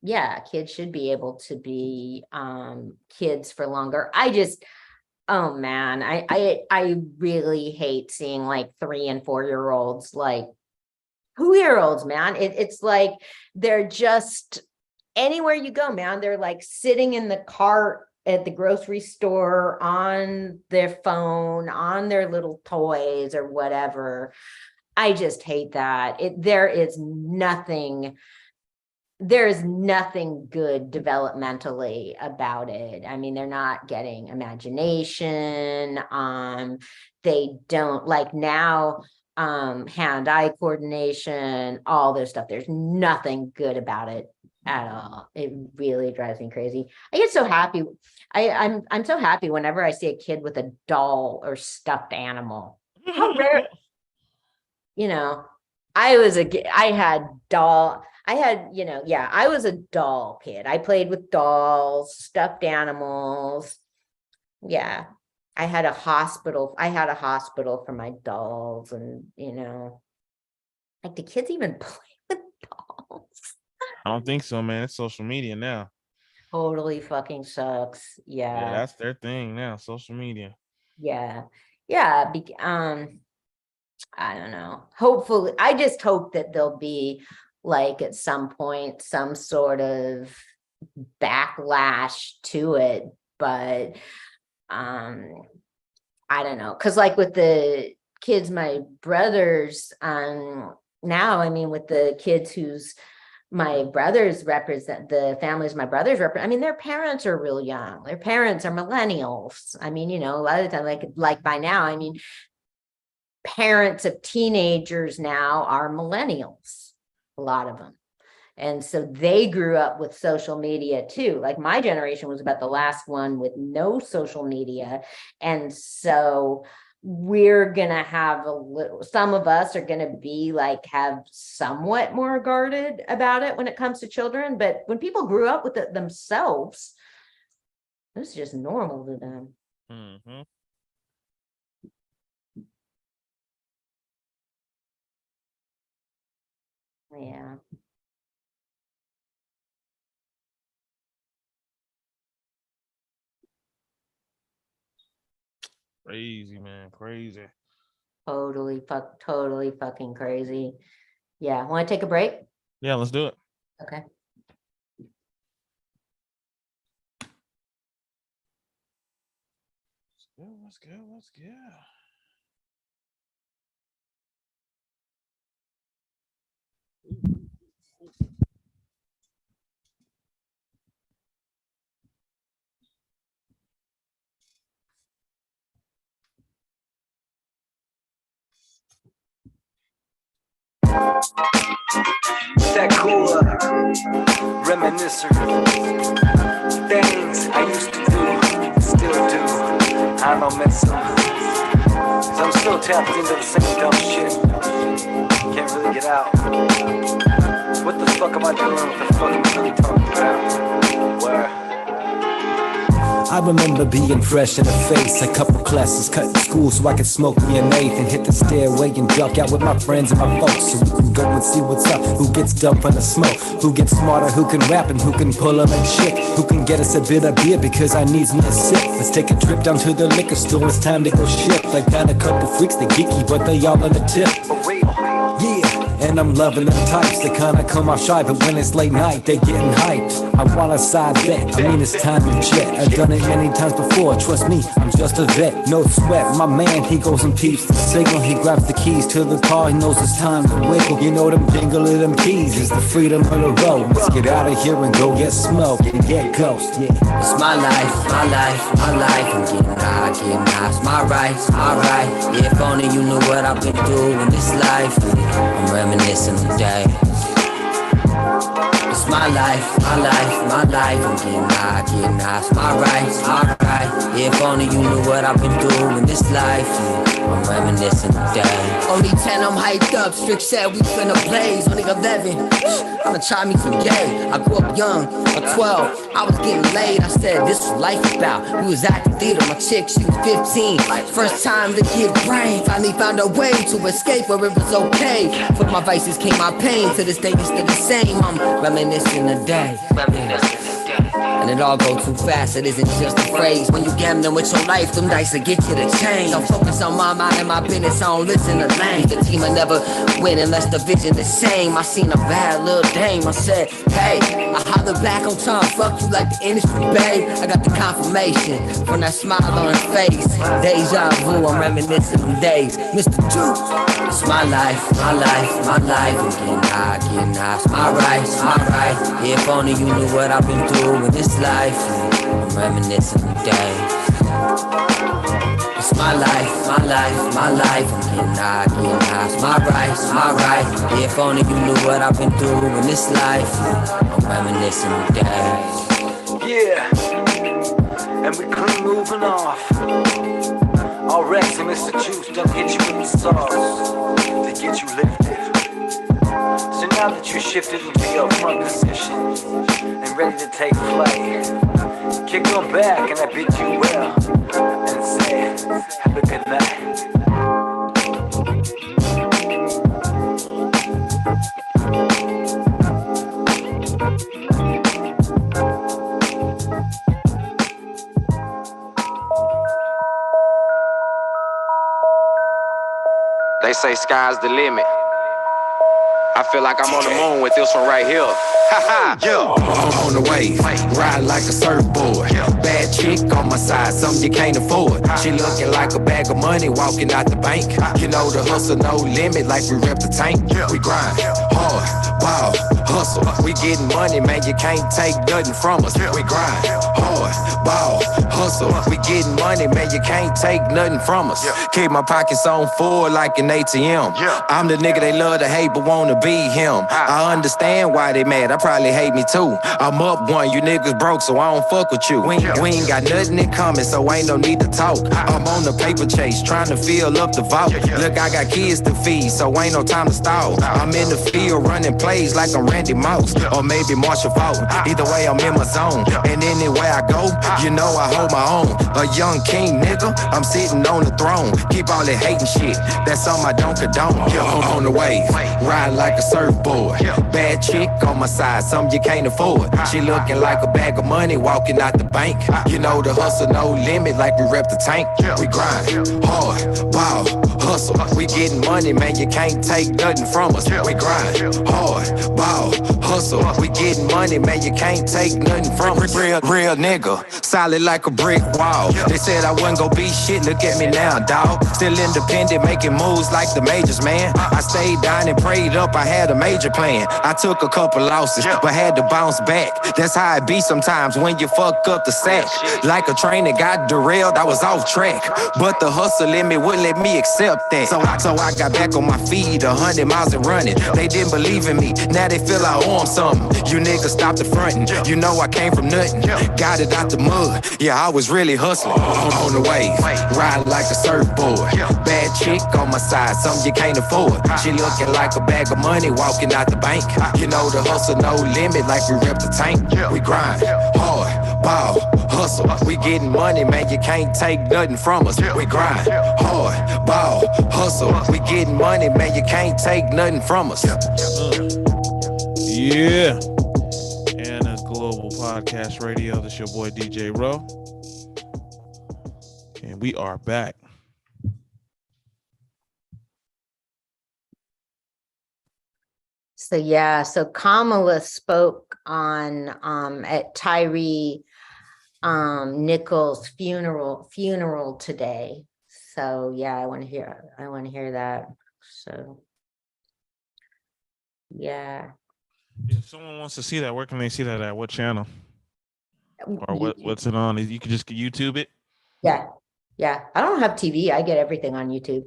yeah, kids should be able to be kids for longer. Oh man, I really hate seeing like 3 and 4-year-olds, like 2-year-olds, man. It's like they're just, anywhere you go, man, they're like sitting in the cart at the grocery store on their phone, on their little toys or whatever. I just hate that. There is nothing good developmentally about it. I mean, they're not getting imagination. They don't like now, hand-eye coordination, all this stuff. There's nothing good about it at all. It really drives me crazy. I get so happy. I'm so happy whenever I see a kid with a doll or stuffed animal. How rare. I was a doll kid. I played with dolls, stuffed animals. Yeah. I had a hospital for my dolls, and like, do kids even play with dolls? I don't think so, man. It's social media now. Totally fucking sucks. Yeah, that's their thing now, social media. Yeah. I don't know. Hopefully, I just hope that there'll be like at some point some sort of backlash to it, but I don't know, because like with the kids, my brothers, now, I mean, with the kids who's my brothers represent, the families my brothers represent, I mean, their parents are real young. Their parents are millennials. I mean, you know, a lot of the time, like by now, I mean, parents of teenagers now are millennials, a lot of them. And so they grew up with social media too. Like my generation was about the last one with no social media. And so we're going to have a little, some of us are going to be like, have somewhat more guarded about it when it comes to children. But when people grew up with it themselves, it was just normal to them. Mm-hmm. Yeah. Crazy, man. Crazy. Totally fucking crazy. Yeah. Want to take a break? Yeah, let's do it. Okay. Let's go. That cooler, reminiscer, things I used to do, still do. I don't miss them, 'cause I'm still tapped into the same dumb shit. Can't really get out. What the fuck am I doing? What the fuck am I really talking about? Where? I remember being fresh in the face, a couple classes cut in school so I could smoke me an eighth and hit the stairway and duck out with my friends and my folks so we can go and see what's up, who gets dumped on the smoke, who gets smarter, who can rap and who can pull up and shit, who can get us a bit of beer because I needs me a sip. Let's take a trip down to the liquor store, it's time to go ship. I got a couple freaks, they geeky but they all on the tip. For real. Yeah, and I'm loving them types. They kinda come off shy, but when it's late night, they getting hyped. I want a side bet, I mean it's time to jet. I've done it many times before, trust me, I'm just a vet. No sweat, my man, he goes and peeps the signal. He grabs the keys to the car, he knows it's time to wiggle. You know them jingle of them keys is the freedom of the road. Let's get out of here and go get smoked and get ghost, yeah. It's my life, my life, my life. I'm getting high, it's my right, alright. Yeah, if only you knew what I've been through in this life. I'm reminiscing today. It's my life, my life, my life. I'm getting high, it's my right, alright. Yeah, if only you knew what I've been through in this life. I'm reminiscing today. Only 10, I'm hyped up. Strict said we finna blaze. Only 11, I'ma try me some gay. I grew up young, at 12, I was getting laid. I said, this was life about. We was at the theater, my chick, she was 15. First time to get brain. Finally found a way to escape where it was okay. From my vices came my pain. To this day, it's still the same. I'm reminiscing today. And it all go too fast, it isn't just a phrase. When you gambling with your life, them dice will get you to change. I'm focused on my mind and my business, I don't listen to lame. The team will never win unless the vision the same. I seen a bad little dame, I said, hey, I hollered back on time, fuck you like the industry, babe. I got the confirmation from that smile on his face. Deja vu, I'm reminiscing them days. Mr. Juice, it's my life, my life, my life. I'm getting high, it's my right, alright. Yeah, if only you knew what I've been through in this life. I'm reminiscing today. It's my life, my life, my life. I'm getting high, it's my right, alright. Yeah, if only you knew what I've been through in this life. I'm reminiscing today. Yeah, and we clean moving off. All Rex and Mr. Juice done hit you with the sauce to get you lifted. So now that you shifted into your front position and ready to take flight, kick on back and I bid you well and say, have a good night. They say sky's the limit. I feel like I'm on the moon with this one right here. Ha ha, yeah. On the wave, ride like a surfboard. Bad chick on my side, something you can't afford. She looking like a bag of money walking out the bank. You know the hustle no limit, like we rep the tank. We grind hard, ball, hustle. We getting money, man, you can't take nothing from us. We grind hard, ball, hustle. We getting money, man, you can't take nothing from us. Keep my pockets on full like an ATM. I'm the nigga they love to hate but wanna be him. I understand why they mad, I probably hate me too. I'm up one, you niggas broke, so I don't fuck with you. We ain't got nothing in common, so ain't no need to talk. I'm on the paper chase, trying to fill up the vault. Look, I got kids to feed, so ain't no time to stall. I'm in the field running plays like I'm Randy Moss, or maybe Marshall Faulk. Either way, I'm in my zone, and anywhere I go, you know I hold my own. A young king, nigga, I'm sitting on the throne. Keep all that hating shit, that's something I don't condone. On the wave, riding like a surfboard. Bad chick on my side, something you can't afford. She looking like a bag of money walking out the bank. You know the hustle no limit, like we rep the tank. We grind hard, ball, hustle. We getting money, man, you can't take nothing from us. We grind hard, ball, hustle. We getting money, man, you can't take nothing from us. Real nigga, solid like a brick wall. They said I wasn't gonna be shit, look at me now, dawg. Still independent, making moves like the majors, man. I stayed down and prayed up, I had a major plan. I took a couple losses, but had to bounce back. That's how it be sometimes when you fuck up the sack. Like a train that got derailed, I was off track. But the hustle in me wouldn't let me accept that. So I got back on my feet, 100 miles and running. They didn't believe in me, now they feel I owe them something. You niggas stop the frontin', you know I came from nothing. Got it out the mud, yeah, I was really hustling. On the wave, riding like a surfboard. Bad chick on my side, something you can't afford. She looking like a bag of money walking out the bank. You know the hustle no limit, like we rep the tank. We grind hard, ball, hustle. We getting money, man, you can't take nothing from us. We grind hard, ball, hustle. We getting money, man, you can't take nothing from us. Yeah. And it's Global Podcast Radio. This your boy DJ Rowe. And we are back. So yeah, so Kamala spoke on at Tyree Nichols' funeral today. So yeah, I want to hear that. So yeah. If someone wants to see that, where can they see that at? What channel? Or what's it on? You can just YouTube it? Yeah. I don't have TV. I get everything on YouTube.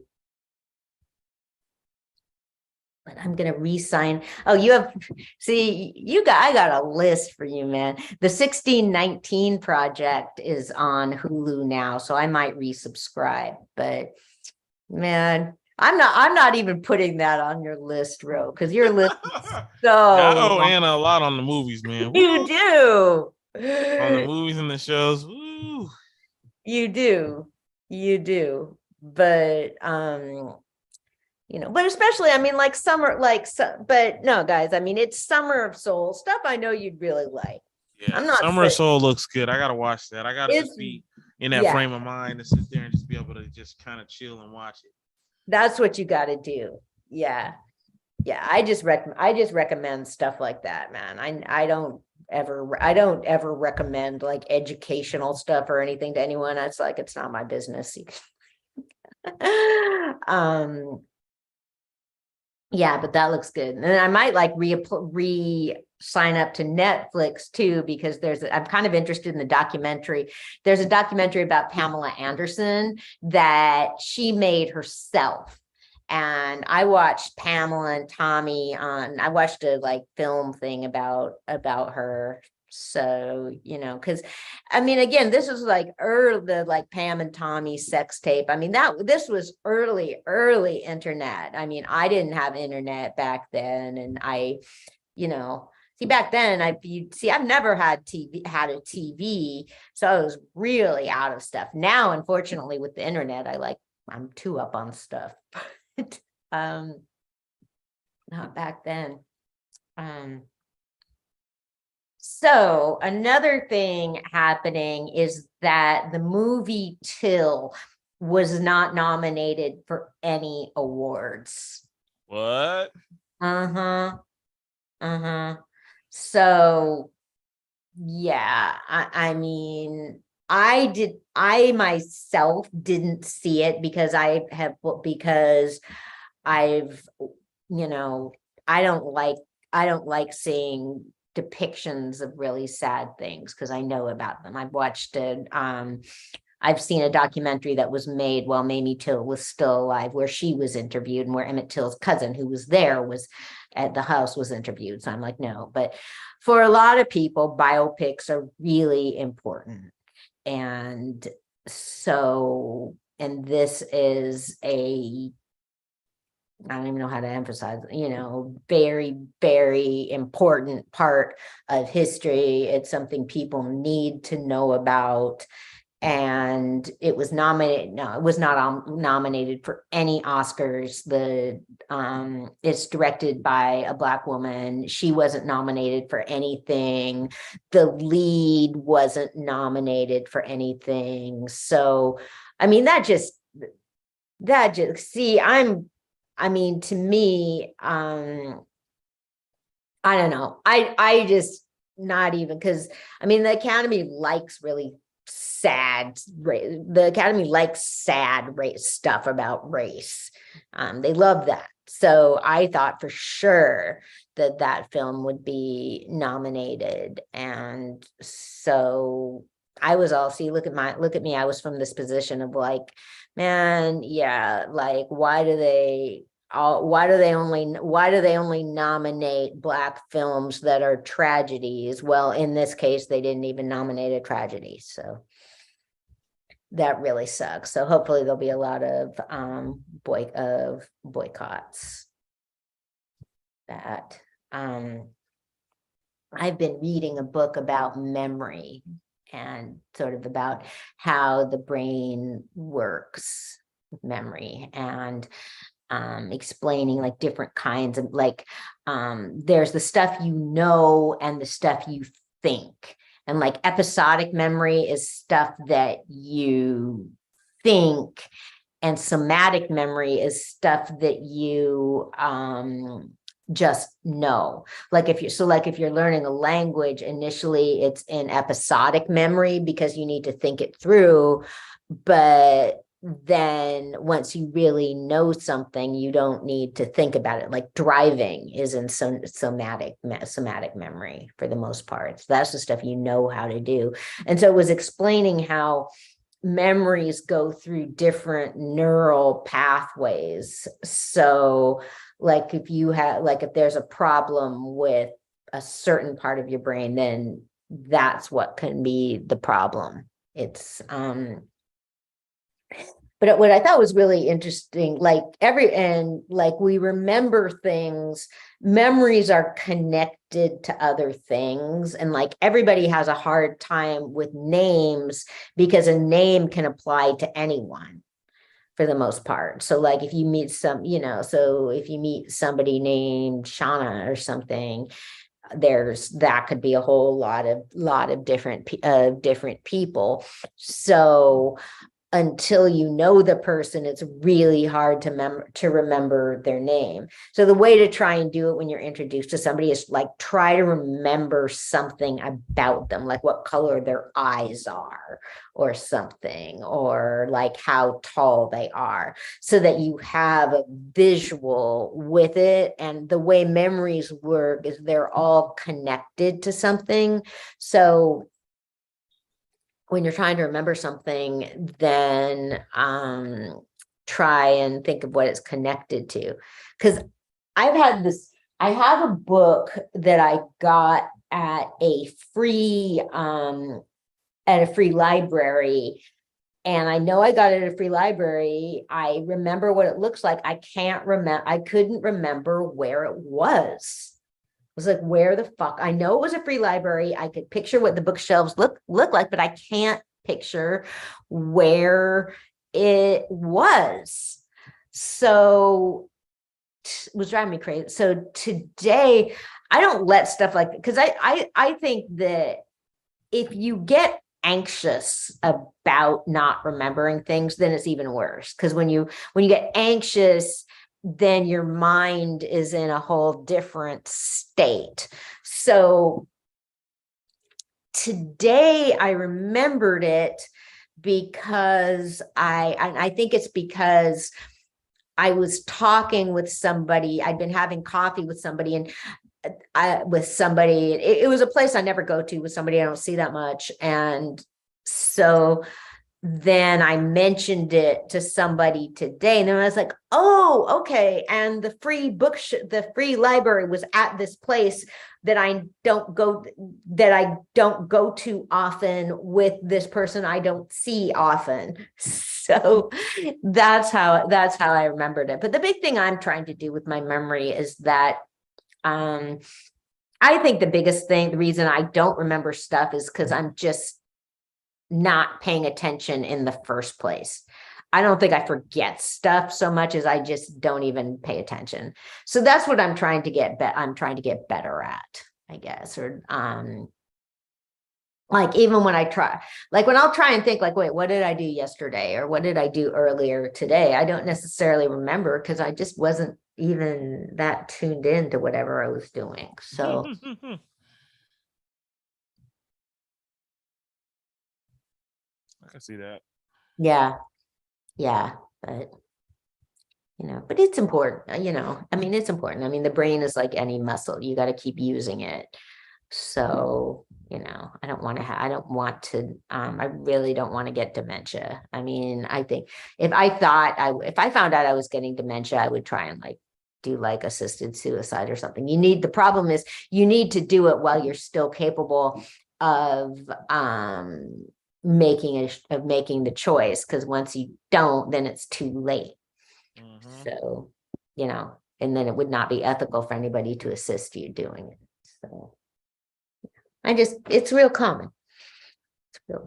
But I'm gonna re-sign. Oh, I got a list for you, man. The 1619 Project is on Hulu now, so I might resubscribe. But man, I'm not even putting that on your list, Ro, because your list is so Oh, and a lot on the movies, man. You do. On the movies and the shows. Woo. You do. But but especially, I mean, like summer, but no, guys, I mean, it's Summer of Soul stuff I know you'd really like. Yeah, I'm not Summer of Soul looks good. I gotta watch that. I gotta just be in that frame of mind to sit there and just be able to just kind of chill and watch it. That's what you got to do. Yeah. I just recommend stuff like that, man. I don't ever recommend like educational stuff or anything to anyone. It's like, it's not my business. Yeah, but that looks good. And I might like sign up to Netflix too, because I'm kind of interested in the documentary. There's a documentary about Pamela Anderson that she made herself. And I watched Pamela and Tommy I watched a like film thing about her. So, because I mean, again, this is like the like Pam and Tommy sex tape. I mean, this was early internet. I mean, I didn't have internet back then. And back then I've never had a TV. So I was really out of stuff. Now, unfortunately, with the internet, I'm too up on stuff. Not back then. So another thing happening is that the movie Till was not nominated for any awards. What? So Yeah, I mean, I myself didn't see it because I've, you know, I don't like seeing depictions of really sad things because I know about them. I've seen a documentary that was made while Mamie Till was still alive, where she was interviewed and where Emmett Till's cousin, who was there, was at the house, was interviewed. So I'm like, no, but for a lot of people, biopics are really important. And so, and this is I don't even know how to emphasize, very, very important part of history. It's something people need to know about. And it was nominated. No, it was not nominated for any Oscars. It's directed by a Black woman. She wasn't nominated for anything. The lead wasn't nominated for anything. So, I mean, to me, I don't know. I just not even, because I mean, the Academy likes really sad. The Academy likes sad race stuff about race. They love that. So I thought for sure that film would be nominated. And so I was all, see, look at me. I was from this position of like, man, yeah, like, why do they only nominate Black films that are tragedies? Well, in this case, they didn't even nominate a tragedy. So that really sucks. So hopefully there'll be a lot of boycotts. That I've been reading a book about memory and sort of about how the brain works with memory, and explaining like different kinds of there's the stuff and the stuff you think. And like episodic memory is stuff that you think, and somatic memory is stuff that you just know. Like if you're learning a language, initially it's in episodic memory because you need to think it through, but then once you really know something, you don't need to think about it. Like driving is in somatic memory for the most part. So that's the stuff you know how to do. And so it was explaining how memories go through different neural pathways. So like if there's a problem with a certain part of your brain, then that's what can be the problem. It's but what I thought was really interesting, we remember things, memories are connected to other things. And like everybody has a hard time with names because a name can apply to anyone for the most part. So like if you meet if you meet somebody named Shauna or something, that could be a whole lot of different people. So until you know the person, it's really hard to remember their name. So the way to try and do it when you're introduced to somebody is like try to remember something about them, like what color their eyes are or something, or like how tall they are, so that you have a visual with it. And the way memories work is they're all connected to something. So when you're trying to remember something, then try and think of what it's connected to. Because I have a book that I got at a free library. And I know I got it at a free library. I remember what it looks like. I couldn't remember where it was. Was like, where the fuck? I know it was a free library. I could picture what the bookshelves look like, but I can't picture where it was. So it was driving me crazy. So today I don't let stuff like that, because I think that if you get anxious about not remembering things, then it's even worse. Because when you get anxious, then your mind is in a whole different state. So today I remembered it because I think it's because I was talking with somebody. I'd been having coffee with somebody, and it was a place I never go to with somebody I don't see that much. And so then I mentioned it to somebody today, and then I was like, oh, okay. And the free library was at this place that I don't go to often with this person I don't see often. So that's how I remembered it. But the big thing I'm trying to do with my memory is that I think the reason I don't remember stuff is because I'm just not paying attention in the first place. I don't think I forget stuff so much as I just don't even pay attention. So that's what I'm trying to get better at, I guess. Or like even when I try, like when I'll try and think like, wait, what did I do yesterday? Or what did I do earlier today? I don't necessarily remember because I just wasn't even that tuned in to whatever I was doing. So I can see that. yeah, but but it's important, I mean, it's important. I mean, the brain is like any muscle. You got to keep using it. So, I really don't want to get dementia. I mean, I think if I found out I was getting dementia, I would try and like do like assisted suicide or something. The problem is you need to do it while you're still capable of making the choice, because once you don't, then it's too late. So, and then it would not be ethical for anybody to assist you doing it. So it's real common. It's a real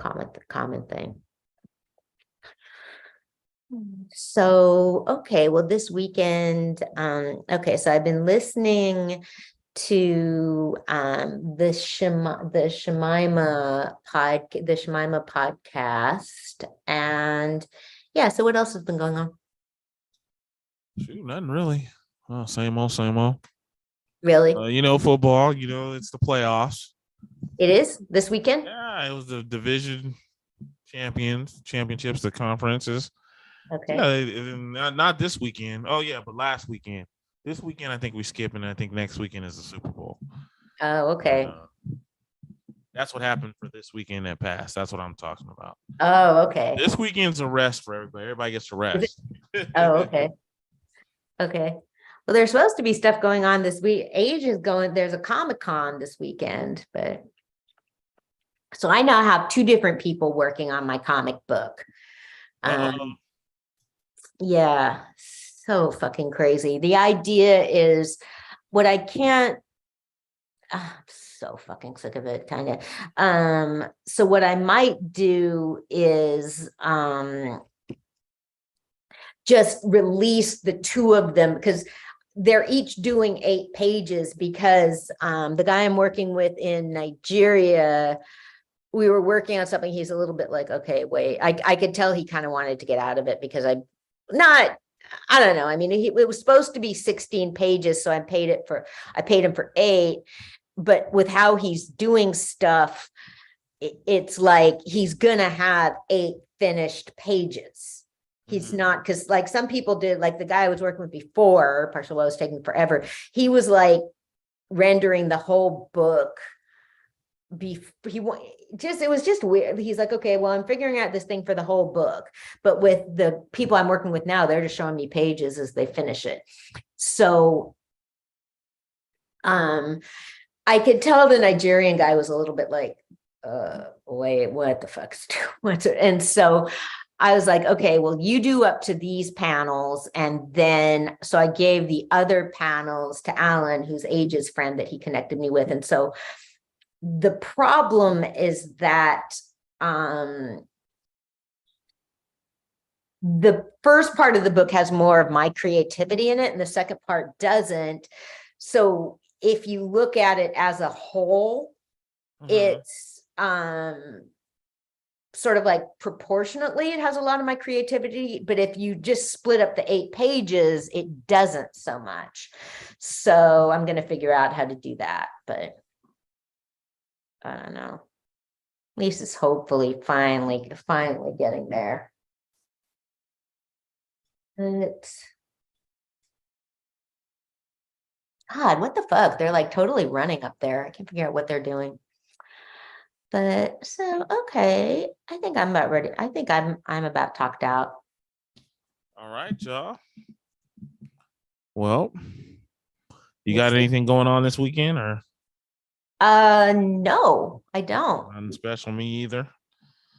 common thing. So, okay, well, this weekend, okay, so I've been listening to the Shemima podcast, and yeah. So, what else has been going on? Shoot, nothing really. Oh, same old. Really? Football. It's the playoffs. It is this weekend. Yeah, it was the division championships, the conferences. Okay. Yeah, not this weekend. Oh yeah, but last weekend. This weekend, I think we skip, and I think next weekend is the Super Bowl. Oh, okay. That's what happened for this weekend that passed. That's what I'm talking about. Oh, okay. This weekend's a rest for everybody. Everybody gets to rest. Oh, okay. Okay. Well, there's supposed to be stuff going on this week. There's a Comic-Con this weekend, but so I now have 2 different people working on my comic book. Yeah, so fucking crazy. The idea is I'm so fucking sick of it, kind of. So what I might do is just release the 2 of them, because they're each doing 8 pages, because the guy I'm working with in Nigeria, we were working on something. He's a little bit like, okay, wait, I could tell he kind of wanted to get out of it, because I don't know. I mean, it was supposed to be 16 pages. So I paid him for 8, but with how he's doing stuff, it's like, he's going to have 8 finished pages. He's not, because like some people did, like the guy I was working with before, Partial was taking forever. He was like rendering the whole book. It was just weird. He's like, okay, well, I'm figuring out this thing for the whole book, but with the people I'm working with now, they're just showing me pages as they finish it. So, I could tell the Nigerian guy was a little bit like, wait, what the fuck's and so I was like, okay, well, you do up to these panels. And then, so I gave the other panels to Alan, who's Age's friend that he connected me with. And so the problem is that the first part of the book has more of my creativity in it, and the second part doesn't. So if you look at it as a whole, it's sort of like proportionately, it has a lot of my creativity, but if you just split up the 8 pages, it doesn't so much. So I'm going to figure out how to do that, but I don't know. least it's hopefully finally getting there. But God, what the fuck? They're like totally running up there. I can't figure out what they're doing. But so okay, I think I'm about ready. I think I'm about talked out. All right, y'all. Well, you got anything going on this weekend or? No, I don't. Nothing special, me either.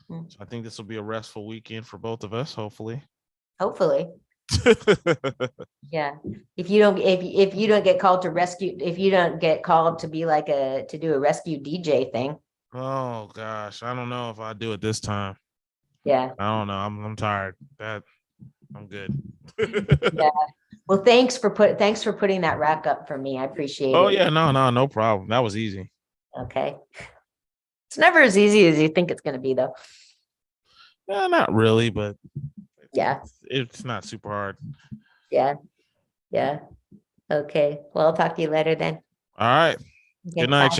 Mm. So I think this will be a restful weekend for both of us, hopefully. Hopefully. Yeah. If you don't get called to rescue, if you don't get called to be like to do a rescue DJ thing. Oh gosh, I don't know if I do it this time. Yeah. I don't know. I'm tired. I'm good. Yeah. Well, thanks for putting that rack up for me. I appreciate it. Oh yeah, no problem. That was easy. Okay. It's never as easy as you think it's going to be, though. Yeah, not really, but yeah, it's not super hard. Yeah. Okay. Well, I'll talk to you later then. All right. Okay, Good night, bye. y'all.